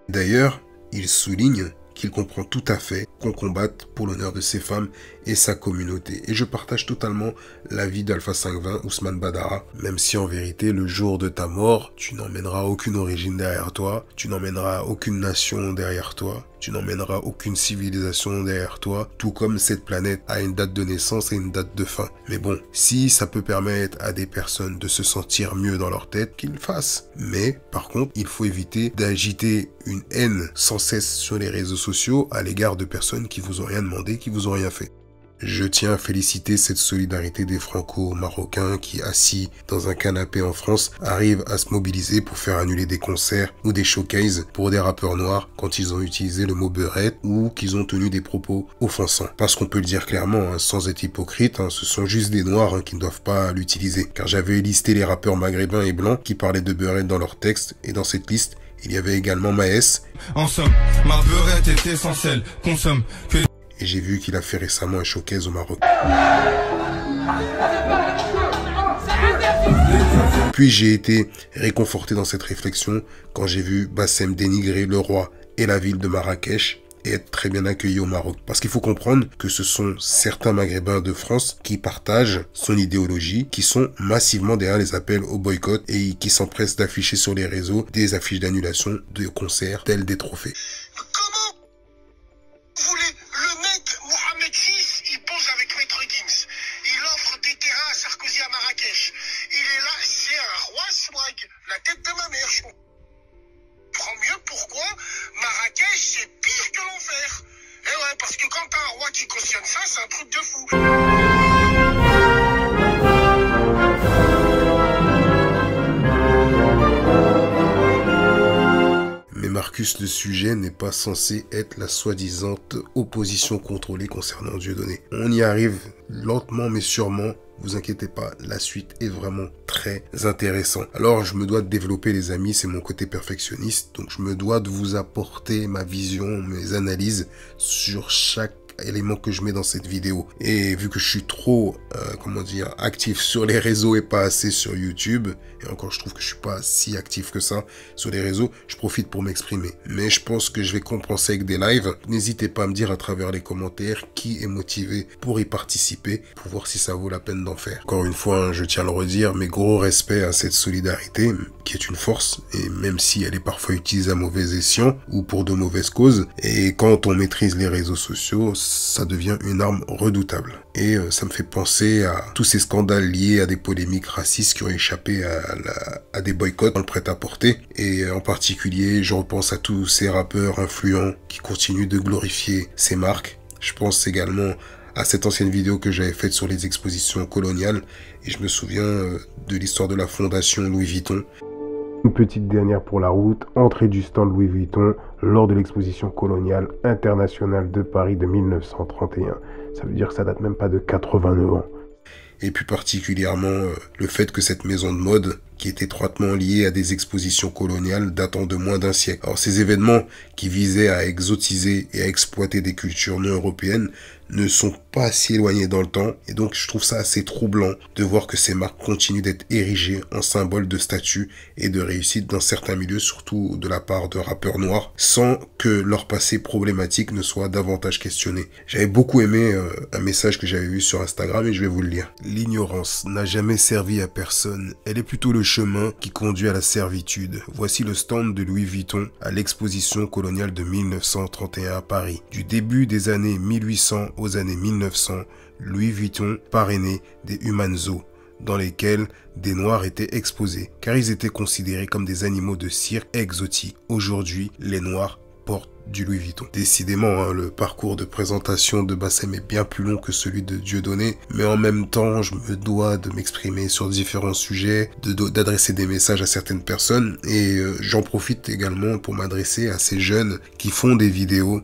D'ailleurs, il souligne qu'il comprend tout à fait qu'on combatte pour l'honneur de ses femmes et sa communauté. Et je partage totalement l'avis d'Alpha 520, Ousmane Badara, même si en vérité, le jour de ta mort, tu n'emmèneras aucune origine derrière toi, tu n'emmèneras aucune nation derrière toi, tu n'emmèneras aucune civilisation derrière toi, tout comme cette planète a une date de naissance et une date de fin. Mais bon, si ça peut permettre à des personnes de se sentir mieux dans leur tête, qu'ils le fassent. Mais par contre, il faut éviter d'agiter une haine sans cesse sur les réseaux sociaux à l'égard de personnes qui vous ont rien demandé, qui vous ont rien fait. Je tiens à féliciter cette solidarité des Franco-Marocains qui, assis dans un canapé en France, arrivent à se mobiliser pour faire annuler des concerts ou des showcases pour des rappeurs noirs quand ils ont utilisé le mot beurette ou qu'ils ont tenu des propos offensants. Parce qu'on peut le dire clairement, sans être hypocrite, ce sont juste des noirs qui ne doivent pas l'utiliser. Car j'avais listé les rappeurs maghrébins et blancs qui parlaient de beurette dans leurs textes et dans cette liste, il y avait également Maes. En somme, ma beurette est essentielle, consomme que... Et j'ai vu qu'il a fait récemment un showcase au Maroc. Puis j'ai été réconforté dans cette réflexion quand j'ai vu Bassem dénigrer le roi et la ville de Marrakech et être très bien accueilli au Maroc. Parce qu'il faut comprendre que ce sont certains Maghrébins de France qui partagent son idéologie, qui sont massivement derrière les appels au boycott et qui s'empressent d'afficher sur les réseaux des affiches d'annulation de concerts tels des trophées. La tête de ma mère, je comprends mieux pourquoi Marrakech c'est pire que l'enfer. Et ouais, parce que quand t'as un roi qui cautionne ça, c'est un truc de fou. Marcus, le sujet n'est pas censé être la soi-disant opposition contrôlée concernant Dieudonné. On y arrive lentement mais sûrement. Vous inquiétez pas, la suite est vraiment très intéressante. Alors, je me dois de développer, les amis, c'est mon côté perfectionniste. Donc, je me dois de vous apporter ma vision, mes analyses sur chaque élément que je mets dans cette vidéo. Et vu que je suis trop, actif sur les réseaux et pas assez sur YouTube, et encore je trouve que je suis pas si actif que ça sur les réseaux, je profite pour m'exprimer. Mais je pense que je vais compenser avec des lives. N'hésitez pas à me dire à travers les commentaires qui est motivé pour y participer, pour voir si ça vaut la peine d'en faire. Encore une fois, hein, je tiens à le redire, mais gros respect à cette solidarité, qui est une force, et même si elle est parfois utilisée à mauvais escient, ou pour de mauvaises causes, et quand on maîtrise les réseaux sociaux, ça devient une arme redoutable. Et ça me fait penser à tous ces scandales liés à des polémiques racistes qui ont échappé à des boycotts dans le prêt-à-porter. Et en particulier, je repense à tous ces rappeurs influents qui continuent de glorifier ces marques. Je pense également à cette ancienne vidéo que j'avais faite sur les expositions coloniales. Et je me souviens de l'histoire de la fondation Louis Vuitton. Une petite dernière pour la route, entrée du stand Louis Vuitton lors de l'exposition coloniale internationale de Paris de 1931. Ça veut dire que ça date même pas de 89 ans. Et plus particulièrement le fait que cette maison de mode, qui est étroitement liée à des expositions coloniales datant de moins d'un siècle. Alors ces événements qui visaient à exotiser et à exploiter des cultures non européennes ne sont pas si éloignés dans le temps, et donc je trouve ça assez troublant de voir que ces marques continuent d'être érigées en symbole de statut et de réussite dans certains milieux, surtout de la part de rappeurs noirs, sans que leur passé problématique ne soit davantage questionné. J'avais beaucoup aimé un message que j'avais vu sur Instagram et je vais vous le lire. L'ignorance n'a jamais servi à personne, elle est plutôt le chemin qui conduit à la servitude. Voici le stand de Louis Vuitton à l'exposition coloniale de 1931 à Paris. Du début des années 1800 aux années 1900, Louis Vuitton parrainait des human zoos dans lesquels des noirs étaient exposés, car ils étaient considérés comme des animaux de cirque exotiques. Aujourd'hui, les noirs portent du Louis Vuitton. Décidément, hein, le parcours de présentation de Bassem est bien plus long que celui de Dieudonné, mais en même temps, je me dois de m'exprimer sur différents sujets, d'adresser des messages à certaines personnes, et j'en profite également pour m'adresser à ces jeunes qui font des vidéos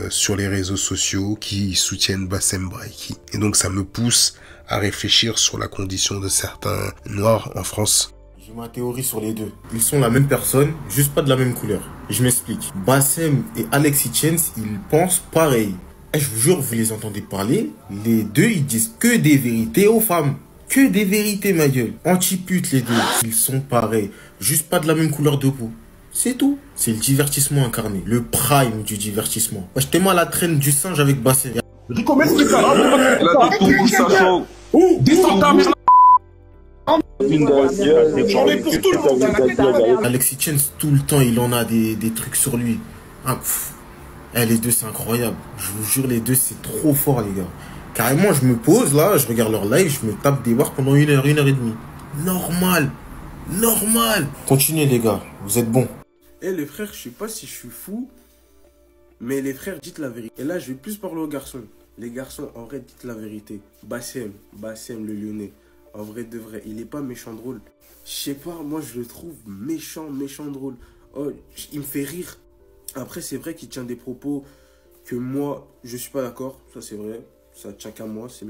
sur les réseaux sociaux, qui soutiennent Bassem Braiki. Et donc ça me pousse à réfléchir sur la condition de certains noirs en France. J'ai ma théorie sur les deux. Ils sont la même personne, juste pas de la même couleur. Je m'explique. Bassem et Alexis Chance, ils pensent pareil. Et je vous jure, vous les entendez parler, les deux, ils disent que des vérités aux femmes. Que des vérités, ma gueule. Anti-pute, les deux. Ils sont pareils, juste pas de la même couleur de peau. C'est tout. C'est le divertissement incarné. Le prime du divertissement. Ouais, j'étais mal à la traîne du singe avec Bassem. J'en ai pour tout le monde. Alexis Chance, tout le temps, il en a des trucs sur lui. Ah, les deux, c'est incroyable. Je vous jure, les deux, c'est trop fort, les gars. Carrément, je me pose là, je regarde leur live, je me tape des barres pendant 1 heure, 1 heure et demie. Normal. Normal. Continuez, les gars. Vous êtes bons. Eh, les frères, je sais pas si je suis fou, mais les frères, dites la vérité. Et là, je vais plus parler aux garçons. Les garçons, en vrai, dites la vérité. Bassem le Lyonnais. En vrai de vrai, il est pas méchant drôle. Je sais pas, moi je le trouve méchant drôle. Oh, il me fait rire. Après, c'est vrai qu'il tient des propos que moi, je suis pas d'accord. Ça, c'est vrai. Ça tient qu'à moi, c'est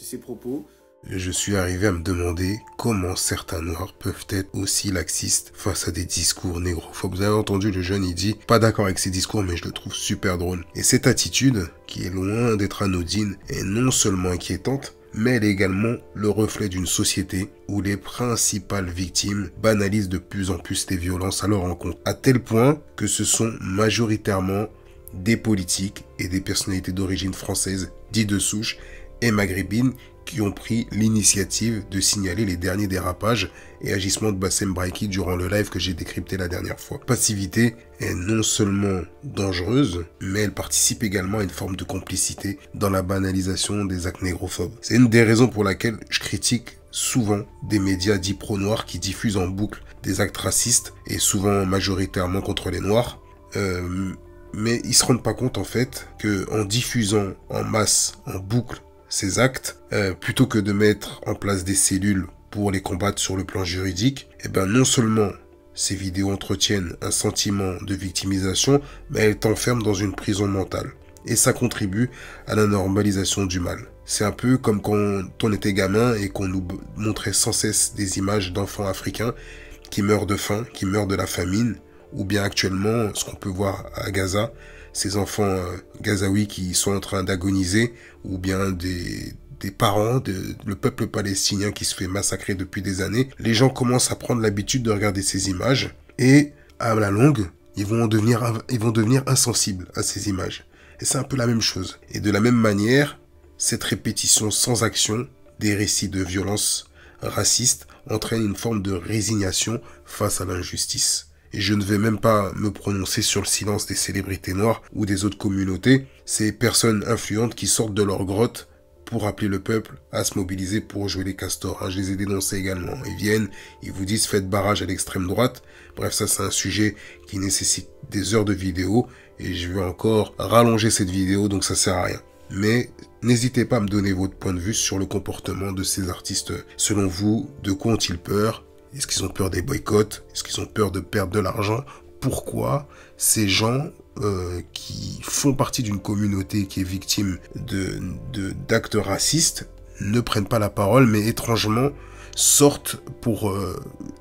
ses propos. Je suis arrivé à me demander comment certains noirs peuvent être aussi laxistes face à des discours négrophobes. Vous avez entendu le jeune, il dit pas d'accord avec ces discours, mais je le trouve super drôle. Et cette attitude, qui est loin d'être anodine, est non seulement inquiétante, mais elle est également le reflet d'une société où les principales victimes banalisent de plus en plus les violences à leur encontre, à tel point que ce sont majoritairement des politiques et des personnalités d'origine française, dites de souche, et maghrébines, qui ont pris l'initiative de signaler les derniers dérapages et agissements de Bassem Braiki durant le live que j'ai décrypté la dernière fois. Passivité est non seulement dangereuse, mais elle participe également à une forme de complicité dans la banalisation des actes négrophobes. C'est une des raisons pour laquelle je critique souvent des médias dits pro-noirs qui diffusent en boucle des actes racistes et souvent majoritairement contre les noirs. Mais ils se rendent pas compte en fait que en diffusant en masse, en boucle, ces actes, plutôt que de mettre en place des cellules pour les combattre sur le plan juridique, eh ben non seulement ces vidéos entretiennent un sentiment de victimisation, mais elles t'enferment dans une prison mentale. Et ça contribue à la normalisation du mal. C'est un peu comme quand on était gamin et qu'on nous montrait sans cesse des images d'enfants africains qui meurent de faim, qui meurent de la famine, ou bien actuellement, ce qu'on peut voir à Gaza, ces enfants gazaouis qui sont en train d'agoniser, ou bien des parents, le peuple palestinien qui se fait massacrer depuis des années. Les gens commencent à prendre l'habitude de regarder ces images, et à la longue, ils vont devenir insensibles à ces images. Et c'est un peu la même chose. Et de la même manière, cette répétition sans action des récits de violence raciste entraîne une forme de résignation face à l'injustice. Et je ne vais même pas me prononcer sur le silence des célébrités noires ou des autres communautés, ces personnes influentes qui sortent de leur grotte pour appeler le peuple à se mobiliser pour jouer les castors. Je les ai dénoncés également. Ils viennent, ils vous disent faites barrage à l'extrême droite. Bref, ça c'est un sujet qui nécessite des heures de vidéo et je vais encore rallonger cette vidéo, donc ça sert à rien. Mais n'hésitez pas à me donner votre point de vue sur le comportement de ces artistes. Selon vous, de quoi ont-ils peur? Est-ce qu'ils ont peur des boycotts? Est-ce qu'ils ont peur de perdre de l'argent? Pourquoi ces gens qui font partie d'une communauté qui est victime d'actes racistes ne prennent pas la parole, mais étrangement sortent pour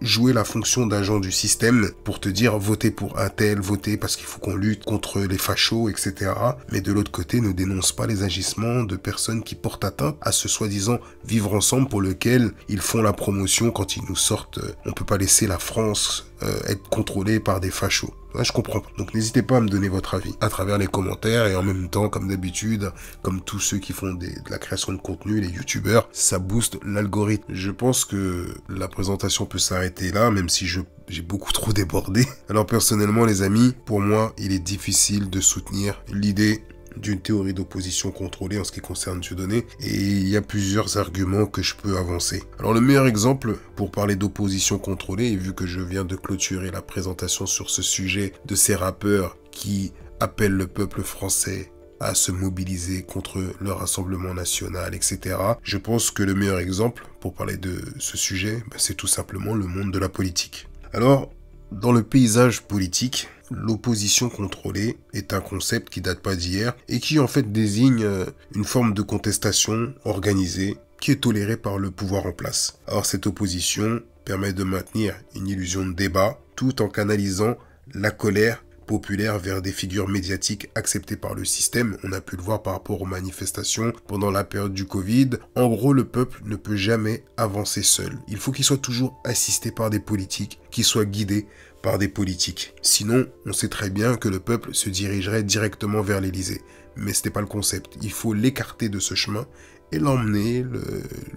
jouer la fonction d'agent du système, pour te dire votez pour un tel, votez parce qu'il faut qu'on lutte contre les fachos, etc. Mais de l'autre côté, ne dénoncent pas les agissements de personnes qui portent atteinte à ce soi-disant vivre ensemble pour lequel ils font la promotion quand ils nous sortent. On peut pas laisser la France être contrôlée par des fachos. Ouais, je comprends pas. Donc n'hésitez pas à me donner votre avis à travers les commentaires et en même temps, comme d'habitude, comme tous ceux qui font de la création de contenu, les youtubeurs, ça booste l'algorithme. Je pense que la présentation peut s'arrêter là, même si j'ai beaucoup trop débordé. Alors personnellement les amis, pour moi, il est difficile de soutenir l'idée d'une théorie d'opposition contrôlée en ce qui concerne Dieudonné, et il y a plusieurs arguments que je peux avancer. Alors le meilleur exemple pour parler d'opposition contrôlée, et vu que je viens de clôturer la présentation sur ce sujet de ces rappeurs qui appellent le peuple français à se mobiliser contre le Rassemblement national, etc. Je pense que le meilleur exemple pour parler de ce sujet, c'est tout simplement le monde de la politique. Alors, dans le paysage politique, l'opposition contrôlée est un concept qui date pas d'hier et qui en fait désigne une forme de contestation organisée qui est tolérée par le pouvoir en place. Alors cette opposition permet de maintenir une illusion de débat tout en canalisant la colère populaire vers des figures médiatiques acceptées par le système. On a pu le voir par rapport aux manifestations pendant la période du Covid. En gros, le peuple ne peut jamais avancer seul. Il faut qu'il soit toujours assisté par des politiques, qu'il soit guidé par des politiques. Sinon, on sait très bien que le peuple se dirigerait directement vers l'Élysée. Mais ce n'est pas le concept. Il faut l'écarter de ce chemin et l'emmener,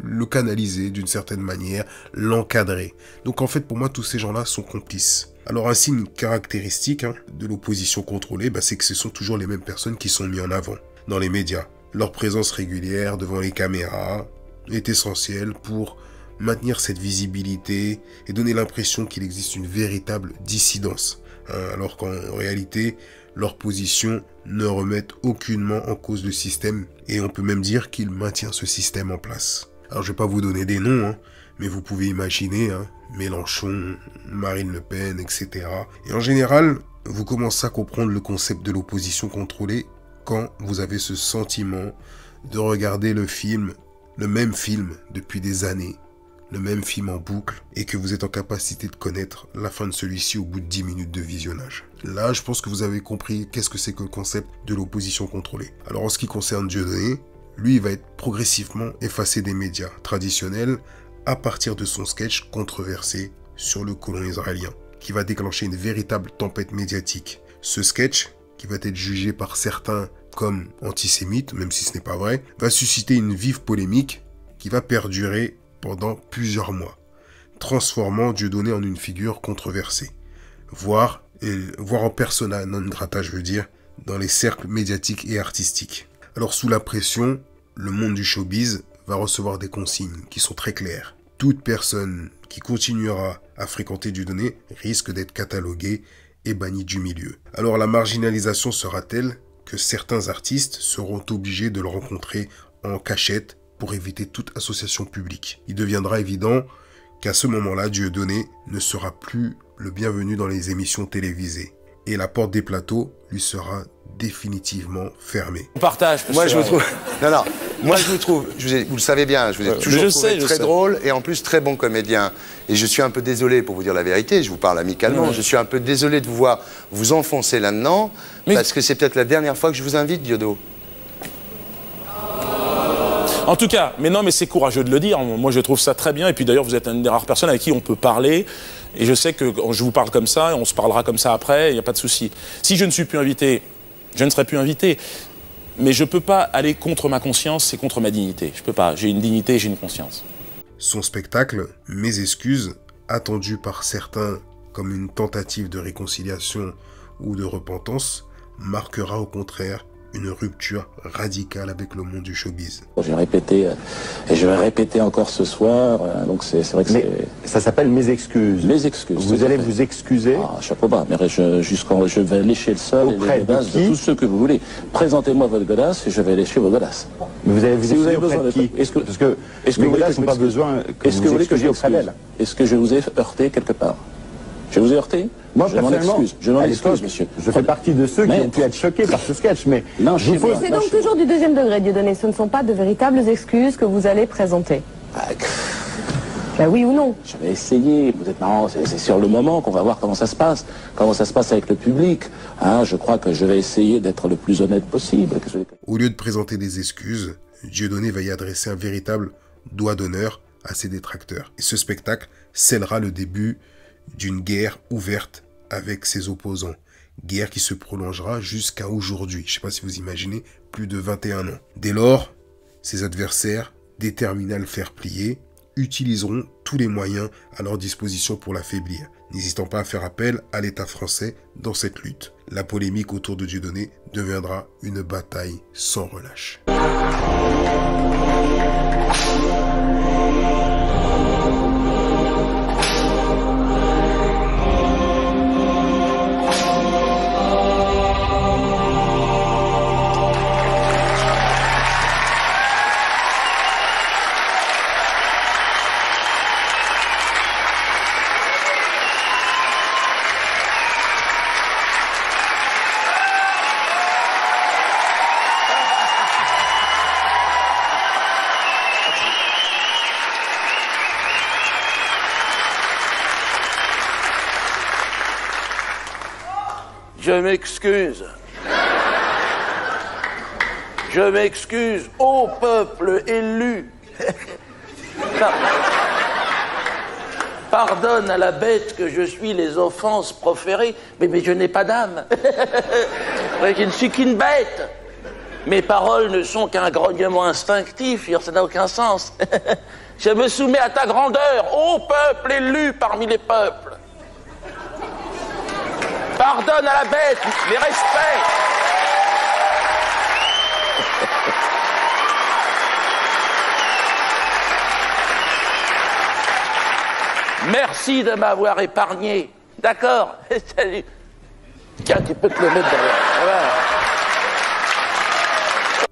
le canaliser d'une certaine manière, l'encadrer. Donc en fait, pour moi, tous ces gens-là sont complices. Alors un signe caractéristique de l'opposition contrôlée, c'est que ce sont toujours les mêmes personnes qui sont mises en avant dans les médias. Leur présence régulière devant les caméras est essentielle pour maintenir cette visibilité et donner l'impression qu'il existe une véritable dissidence. Alors qu'en réalité, leur position ne remettent aucunement en cause le système et on peut même dire qu'ils maintiennent ce système en place. Alors je vais pas vous donner des noms, mais vous pouvez imaginer Mélenchon, Marine Le Pen, etc. Et en général, vous commencez à comprendre le concept de l'opposition contrôlée quand vous avez ce sentiment de regarder le même film depuis des années, le même film en boucle, et que vous êtes en capacité de connaître la fin de celui-ci au bout de 10 minutes de visionnage. Là, je pense que vous avez compris qu'est-ce que c'est que le concept de l'opposition contrôlée. Alors en ce qui concerne Dieudonné, lui, il va être progressivement effacé des médias traditionnels à partir de son sketch controversé sur le colon israélien, qui va déclencher une véritable tempête médiatique. Ce sketch, qui va être jugé par certains comme antisémite, même si ce n'est pas vrai, va susciter une vive polémique qui va perdurer pendant plusieurs mois, transformant Dieudonné en une figure controversée, voire en persona non grata, je veux dire, dans les cercles médiatiques et artistiques. Alors sous la pression, le monde du showbiz va recevoir des consignes qui sont très claires. Toute personne qui continuera à fréquenter Dieudonné risque d'être cataloguée et bannie du milieu. Alors la marginalisation sera telle que certains artistes seront obligés de le rencontrer en cachette pour éviter toute association publique. Il deviendra évident qu'à ce moment-là, Dieudonné ne sera plus le bienvenu dans les émissions télévisées. Et la porte des plateaux lui sera définitivement fermée. On partage. Moi, je vous trouve... Non, non. Moi, je vous trouve... vous le savez bien, je vous ai toujours trouvé très drôle et en plus très bon comédien. Et je suis un peu désolé, pour vous dire la vérité, je vous parle amicalement, je suis un peu désolé de vous voir vous enfoncer là-dedans, parce que c'est peut-être la dernière fois que je vous invite, Diodo. En tout cas, mais non, mais c'est courageux de le dire. Moi, je trouve ça très bien. Et puis d'ailleurs, vous êtes une des rares personnes avec qui on peut parler. Et je sais que je vous parle comme ça, et on se parlera comme ça après, il n'y a pas de souci. Si je ne suis plus invité, je ne serai plus invité. Mais je ne peux pas aller contre ma conscience, c'est contre ma dignité. Je ne peux pas. J'ai une dignité, j'ai une conscience. Son spectacle, Mes excuses, attendu par certains comme une tentative de réconciliation ou de repentance, marquera au contraire une rupture radicale avec le monde du showbiz. J'ai répété, et je vais répéter encore ce soir, donc c'est vrai que ça s'appelle Mes excuses. Mes excuses. Vous allez vous excuser. Ah, chapeau bas, mais je vais lécher le sol et les godasses de tous ceux que vous voulez. Présentez-moi votre godasse et je vais lécher vos godasses. Mais vous avez besoin de qui? Est-ce que les godasses n'ont pas besoin que vous excusiez auprès d'elles? Est-ce que je vous ai heurté quelque part? Je vous ai heurté? Moi, personnellement, je m'en excuse, monsieur. Je fais partie de ceux qui ont pu être choqués par ce sketch, mais... C'est donc toujours du deuxième degré, Dieudonné. Ce ne sont pas de véritables excuses que vous allez présenter. Ben oui ou non? Je vais essayer. Vous êtes marrant, c'est sur le moment qu'on va voir comment ça se passe. Comment ça se passe avec le public. Hein, je crois que je vais essayer d'être le plus honnête possible. Au lieu de présenter des excuses, Dieudonné va y adresser un véritable doigt d'honneur à ses détracteurs. Et ce spectacle scellera le début d'une guerre ouverte avec ses opposants. Guerre qui se prolongera jusqu'à aujourd'hui. Je ne sais pas si vous imaginez, plus de 21 ans. Dès lors, ses adversaires, déterminés à le faire plier, utiliseront tous les moyens à leur disposition pour l'affaiblir, n'hésitant pas à faire appel à l'État français dans cette lutte. La polémique autour de Dieudonné deviendra une bataille sans relâche. Je m'excuse. Je m'excuse au peuple élu. Pardonne à la bête que je suis les offenses proférées, mais je n'ai pas d'âme. Je ne suis qu'une bête. Mes paroles ne sont qu'un grognement instinctif, ça n'a aucun sens. Je me soumets à ta grandeur, ô peuple élu parmi les peuples. Pardonne à la bête, les respects. Merci de m'avoir épargné. D'accord. Salut. Tiens, tu peux te le mettre derrière. Voilà.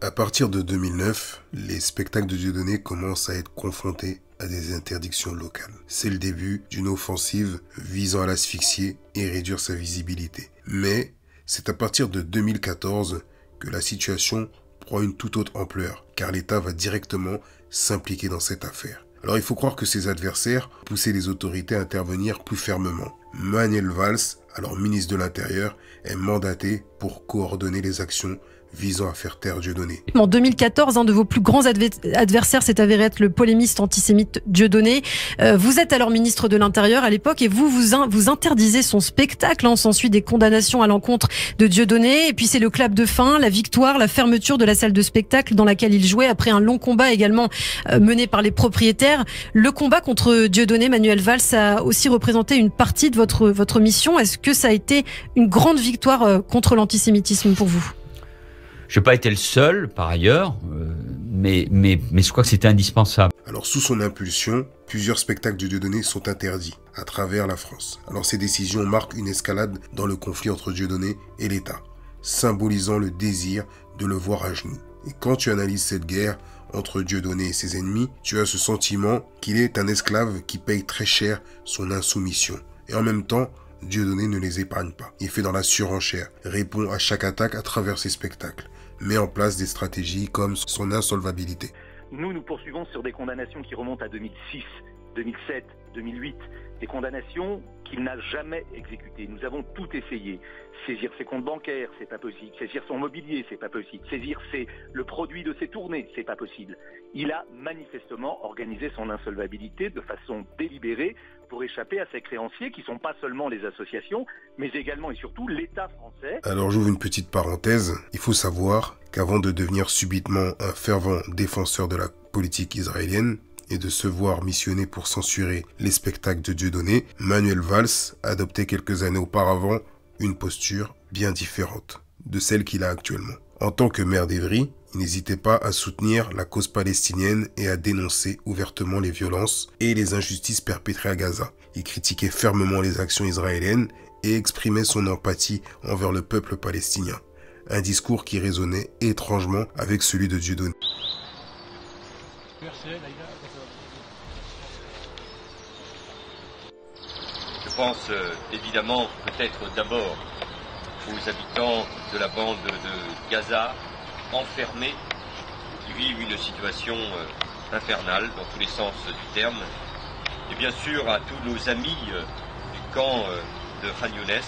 À partir de 2009, les spectacles de Dieudonné commencent à être confrontés à des interdictions locales. C'est le début d'une offensive visant à l'asphyxier et réduire sa visibilité. Mais c'est à partir de 2014 que la situation prend une toute autre ampleur, car l'État va directement s'impliquer dans cette affaire. Alors il faut croire que ses adversaires poussaient les autorités à intervenir plus fermement. Manuel Valls, alors ministre de l'Intérieur, est mandaté pour coordonner les actions visant à faire taire Dieudonné. En 2014, un de vos plus grands adversaires s'est avéré être le polémiste antisémite Dieudonné. Vous êtes alors ministre de l'Intérieur à l'époque et vous interdisez son spectacle. On s'ensuit des condamnations à l'encontre de Dieudonné. Et puis c'est le clap de fin, la victoire, la fermeture de la salle de spectacle dans laquelle il jouait après un long combat également mené par les propriétaires. Le combat contre Dieudonné, Manuel Valls, a aussi représenté une partie de votre mission. Est-ce que ça a été une grande victoire contre l'antisémitisme pour vous ? Je n'ai pas été le seul, par ailleurs, mais je crois que c'était indispensable. Alors, sous son impulsion, plusieurs spectacles de Dieudonné sont interdits à travers la France. Alors, ces décisions marquent une escalade dans le conflit entre Dieudonné et l'État, symbolisant le désir de le voir à genoux. Et quand tu analyses cette guerre, entre Dieudonné et ses ennemis, tu as ce sentiment qu'il est un esclave qui paye très cher son insoumission. Et en même temps, Dieudonné ne les épargne pas. Il fait dans la surenchère, répond à chaque attaque à travers ses spectacles, met en place des stratégies comme son insolvabilité. Nous poursuivons sur des condamnations qui remontent à 2006, 2007, 2008, des condamnations qu'il n'a jamais exécutées. Nous avons tout essayé. Saisir ses comptes bancaires, c'est pas possible. Saisir son mobilier, c'est pas possible. Saisir le produit de ses tournées, c'est pas possible. Il a manifestement organisé son insolvabilité de façon délibérée pour échapper à ses créanciers qui sont pas seulement les associations, mais également et surtout l'État français. Alors j'ouvre une petite parenthèse. Il faut savoir qu'avant de devenir subitement un fervent défenseur de la politique israélienne, et de se voir missionné pour censurer les spectacles de Dieudonné, Manuel Valls adoptait quelques années auparavant une posture bien différente de celle qu'il a actuellement. En tant que maire d'Évry, il n'hésitait pas à soutenir la cause palestinienne et à dénoncer ouvertement les violences et les injustices perpétrées à Gaza. Il critiquait fermement les actions israéliennes et exprimait son empathie envers le peuple palestinien. Un discours qui résonnait étrangement avec celui de Dieudonné. Je pense évidemment peut-être d'abord aux habitants de la bande de Gaza enfermés qui vivent une situation infernale dans tous les sens du terme, et bien sûr à tous nos amis du camp de Khan Younes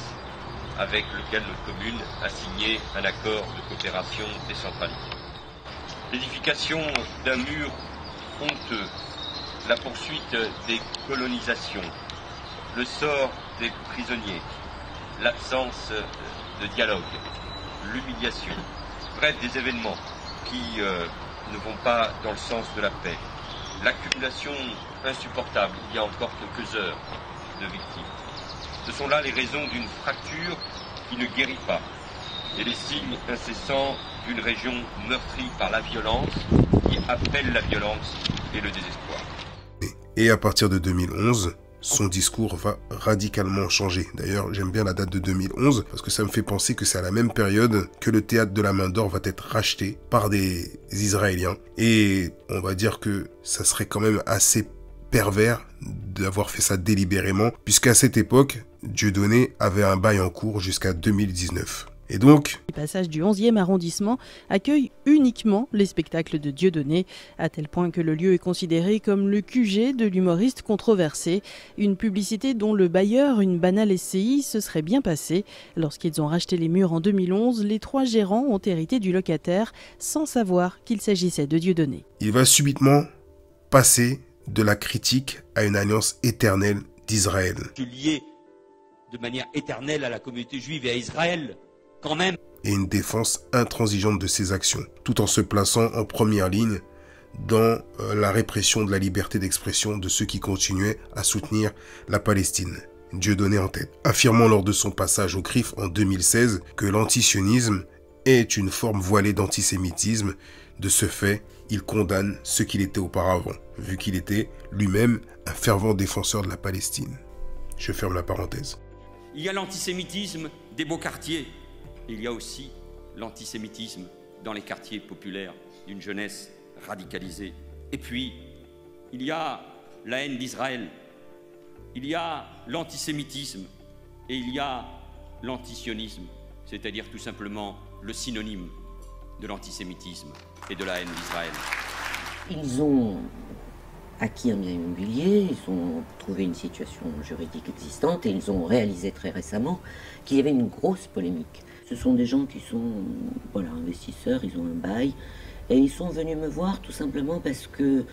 avec lequel notre commune a signé un accord de coopération décentralisée. L'édification d'un mur honteux, la poursuite des colonisations, le sort des prisonniers, l'absence de dialogue, l'humiliation, bref, des événements qui ne vont pas dans le sens de la paix, l'accumulation insupportable, il y a encore quelques heures, de victimes. Ce sont là les raisons d'une fracture qui ne guérit pas et les signes incessants d'une région meurtrie par la violence qui appelle la violence et le désespoir. Et à partir de 2011, son discours va radicalement changer. D'ailleurs, j'aime bien la date de 2011 parce que ça me fait penser que c'est à la même période que le théâtre de la Main d'Or va être racheté par des Israéliens. Et on va dire que ça serait quand même assez pervers d'avoir fait ça délibérément, puisqu'à cette époque, Dieudonné avait un bail en cours jusqu'à 2019. Et donc, le passage du 11e arrondissement accueille uniquement les spectacles de Dieudonné, à tel point que le lieu est considéré comme le QG de l'humoriste controversé. Une publicité dont le bailleur, une banale SCI, se serait bien passée. Lorsqu'ils ont racheté les murs en 2011, les 3 gérants ont hérité du locataire sans savoir qu'il s'agissait de Dieudonné. Il va subitement passer de la critique à une alliance éternelle d'Israël. Lié de manière éternelle à la communauté juive et à Israël. Quand même. Et une défense intransigeante de ses actions, tout en se plaçant en première ligne dans la répression de la liberté d'expression de ceux qui continuaient à soutenir la Palestine. Dieudonné en tête, affirmant lors de son passage au CRIF en 2016 que l'antisionisme est une forme voilée d'antisémitisme. De ce fait, il condamne ce qu'il était auparavant, vu qu'il était lui-même un fervent défenseur de la Palestine. Je ferme la parenthèse. Il y a l'antisémitisme des beaux quartiers. Il y a aussi l'antisémitisme dans les quartiers populaires d'une jeunesse radicalisée. Et puis, il y a la haine d'Israël, il y a l'antisémitisme et il y a l'antisionisme, c'est-à-dire tout simplement le synonyme de l'antisémitisme et de la haine d'Israël. Ils ont acquis un bien immobilier, ils ont trouvé une situation juridique existante et ils ont réalisé très récemment qu'il y avait une grosse polémique. Ce sont des gens qui sont investisseurs, ils ont un bail, et ils sont venus me voir tout simplement parce que,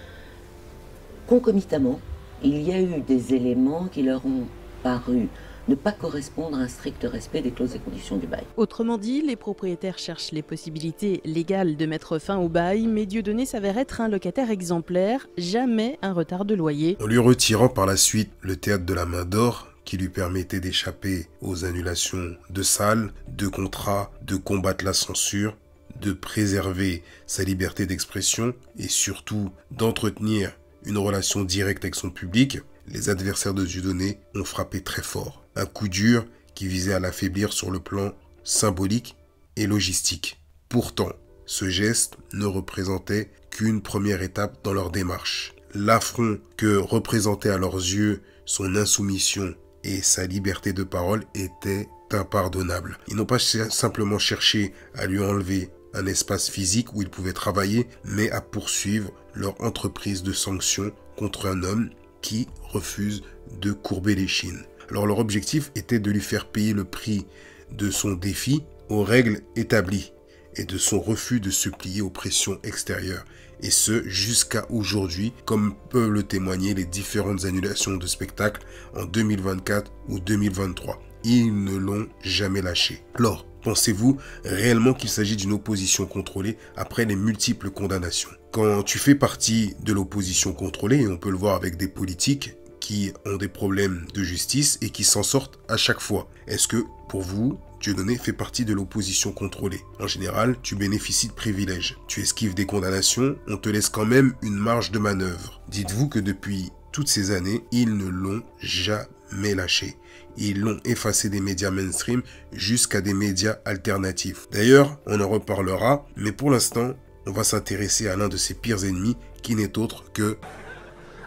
concomitamment, il y a eu des éléments qui leur ont paru ne pas correspondre à un strict respect des clauses et conditions du bail. Autrement dit, les propriétaires cherchent les possibilités légales de mettre fin au bail, mais Dieudonné s'avère être un locataire exemplaire, jamais un retard de loyer. En lui retirant par la suite le théâtre de la Main d'Or, qui lui permettait d'échapper aux annulations de salles, de contrats, de combattre la censure, de préserver sa liberté d'expression et surtout d'entretenir une relation directe avec son public, les adversaires de Dieudonné ont frappé très fort. Un coup dur qui visait à l'affaiblir sur le plan symbolique et logistique. Pourtant, ce geste ne représentait qu'une première étape dans leur démarche. L'affront que représentait à leurs yeux son insoumission et sa liberté de parole était impardonnable. Ils n'ont pas simplement cherché à lui enlever un espace physique où il pouvait travailler, mais à poursuivre leur entreprise de sanctions contre un homme qui refuse de courber les chines. Alors leur objectif était de lui faire payer le prix de son défi aux règles établies et de son refus de se plier aux pressions extérieures. Et ce, jusqu'à aujourd'hui, comme peuvent le témoigner les différentes annulations de spectacles en 2024 ou 2023. Ils ne l'ont jamais lâché. Alors, pensez-vous réellement qu'il s'agit d'une opposition contrôlée après les multiples condamnations? Quand tu fais partie de l'opposition contrôlée, et on peut le voir avec des politiques qui ont des problèmes de justice et qui s'en sortent à chaque fois, est-ce que, pour vous, Dieudonné fait partie de l'opposition contrôlée? En général, tu bénéficies de privilèges. Tu esquives des condamnations, on te laisse quand même une marge de manœuvre. Dites-vous que depuis toutes ces années, ils ne l'ont jamais lâché. Ils l'ont effacé des médias mainstream jusqu'à des médias alternatifs. D'ailleurs, on en reparlera, mais pour l'instant, on va s'intéresser à l'un de ses pires ennemis, qui n'est autre que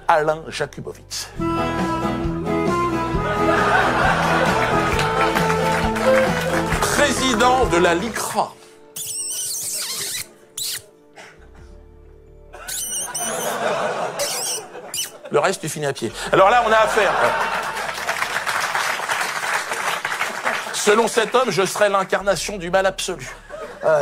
Alain Jakubowicz. Président de la LICRA. Le reste, tu finis à pied. Alors là, on a affaire. Selon cet homme, je serais l'incarnation du mal absolu.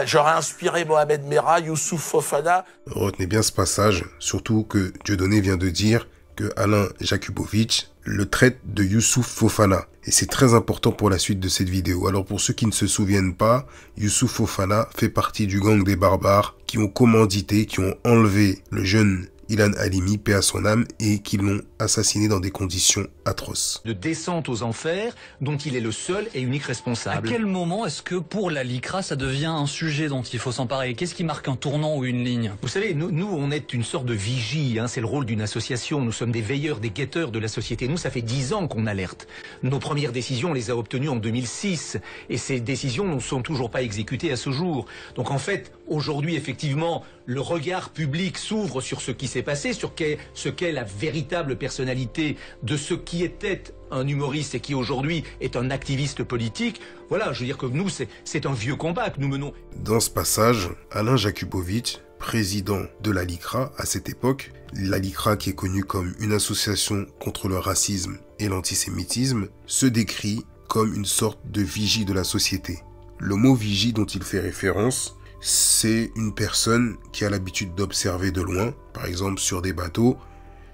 J'aurais inspiré Mohamed Merah, Youssouf Fofana. Retenez bien ce passage, surtout que Dieudonné vient de dire que Alain Jakubowicz le traite de Youssouf Fofana. Et c'est très important pour la suite de cette vidéo. Alors pour ceux qui ne se souviennent pas, Youssouf Fofana fait partie du gang des barbares qui ont commandité, qui ont enlevé le jeune Ilan Halimi, paix à son âme, et qui l'ont assassiné dans des conditions atroces. De descente aux enfers, dont il est le seul et unique responsable. À quel moment est-ce que pour la LICRA, ça devient un sujet dont il faut s'emparer? Qu'est-ce qui marque un tournant ou une ligne? Vous savez, nous on est une sorte de vigie, c'est le rôle d'une association. Nous sommes des veilleurs, des guetteurs de la société. Nous, ça fait 10 ans qu'on alerte. Nos premières décisions, on les a obtenues en 2006. Et ces décisions ne sont toujours pas exécutées à ce jour. Donc en fait, aujourd'hui, effectivement, le regard public s'ouvre sur ce qui s'est passé, sur ce qu'est la véritable personnalité de ce qui était un humoriste et qui aujourd'hui est un activiste politique. Voilà, je veux dire que nous, c'est un vieux combat que nous menons. Dans ce passage, Alain Jakubowicz, président de la LICRA à cette époque, la LICRA qui est connue comme une association contre le racisme et l'antisémitisme, se décrit comme une sorte de vigie de la société. Le mot vigie dont il fait référence, c'est une personne qui a l'habitude d'observer de loin, par exemple sur des bateaux.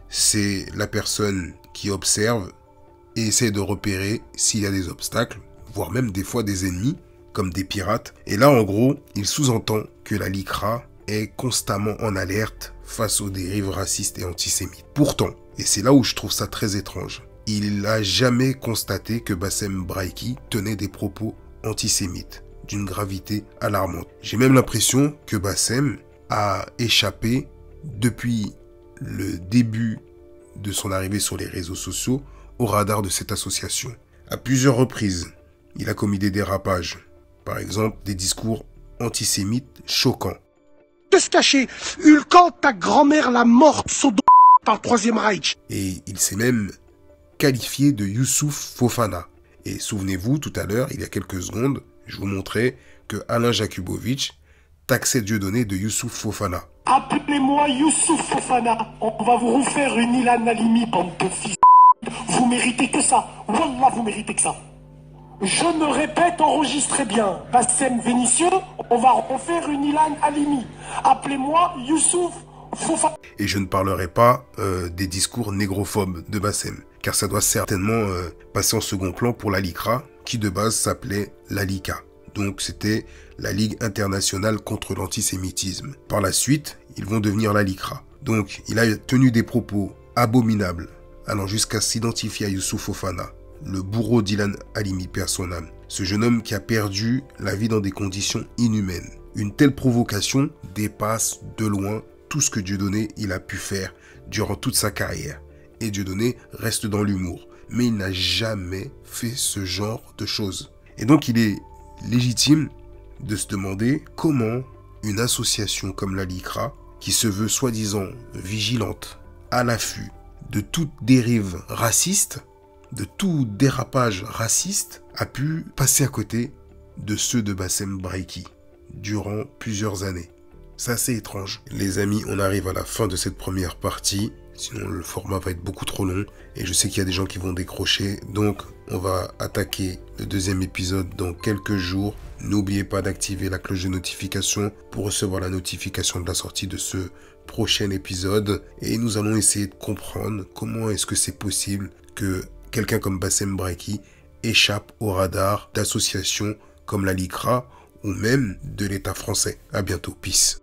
C'est la personne qui observe et essaie de repérer s'il y a des obstacles, voire même des fois des ennemis, comme des pirates. Et là, en gros, il sous-entend que la LICRA est constamment en alerte face aux dérives racistes et antisémites. Pourtant, et c'est là où je trouve ça très étrange, il n'a jamais constaté que Bassem Braïki tenait des propos antisémites d'une gravité alarmante. J'ai même l'impression que Bassem a échappé depuis le début de son arrivée sur les réseaux sociaux au radar de cette association. À plusieurs reprises, il a commis des dérapages, par exemple des discours antisémites choquants. De se cacher, Hulkan, ta grand-mère la morte, Sodom par le Troisième Reich. Et il s'est même qualifié de Youssouf Fofana. Et souvenez-vous, tout à l'heure, il y a quelques secondes, je vous montrais que Alain Jakubowicz taxait Dieudonné de Youssouf Fofana. Appelez-moi Youssouf Fofana. On va vous refaire une Ilan Halimi, bande de fils. Vous méritez que ça. Wallah, vous méritez que ça. Je me répète, enregistrez bien. Bassem Vénitieux, on va refaire une Ilan Halimi. Appelez-moi Youssouf Fofana. Et je ne parlerai pas des discours négrophobes de Bassem, car ça doit certainement passer en second plan pour la LICRA, qui de base s'appelait la LICA. Donc c'était la Ligue internationale contre l'antisémitisme. Par la suite, ils vont devenir la LICRA. Donc il a tenu des propos abominables, allant jusqu'à s'identifier à Youssouf Fofana, le bourreau d'Ilan Halimi, paix à son âme. Ce jeune homme qui a perdu la vie dans des conditions inhumaines. Une telle provocation dépasse de loin tout ce que Dieudonné il a pu faire durant toute sa carrière. Et Dieudonné reste dans l'humour. Mais il n'a jamais fait ce genre de choses. Et donc il est légitime de se demander comment une association comme la LICRA, qui se veut soi-disant vigilante, à l'affût de toute dérive raciste, de tout dérapage raciste, a pu passer à côté de ceux de Bassem Braiki durant plusieurs années. C'est assez étrange. Les amis, on arrive à la fin de cette première partie, sinon le format va être beaucoup trop long et je sais qu'il y a des gens qui vont décrocher, donc on va attaquer le deuxième épisode dans quelques jours. N'oubliez pas d'activer la cloche de notification pour recevoir la notification de la sortie de ce prochain épisode et nous allons essayer de comprendre comment est-ce que c'est possible que quelqu'un comme Bassem Braiki échappe au radar d'associations comme la LICRA ou même de l'État français. À bientôt, peace.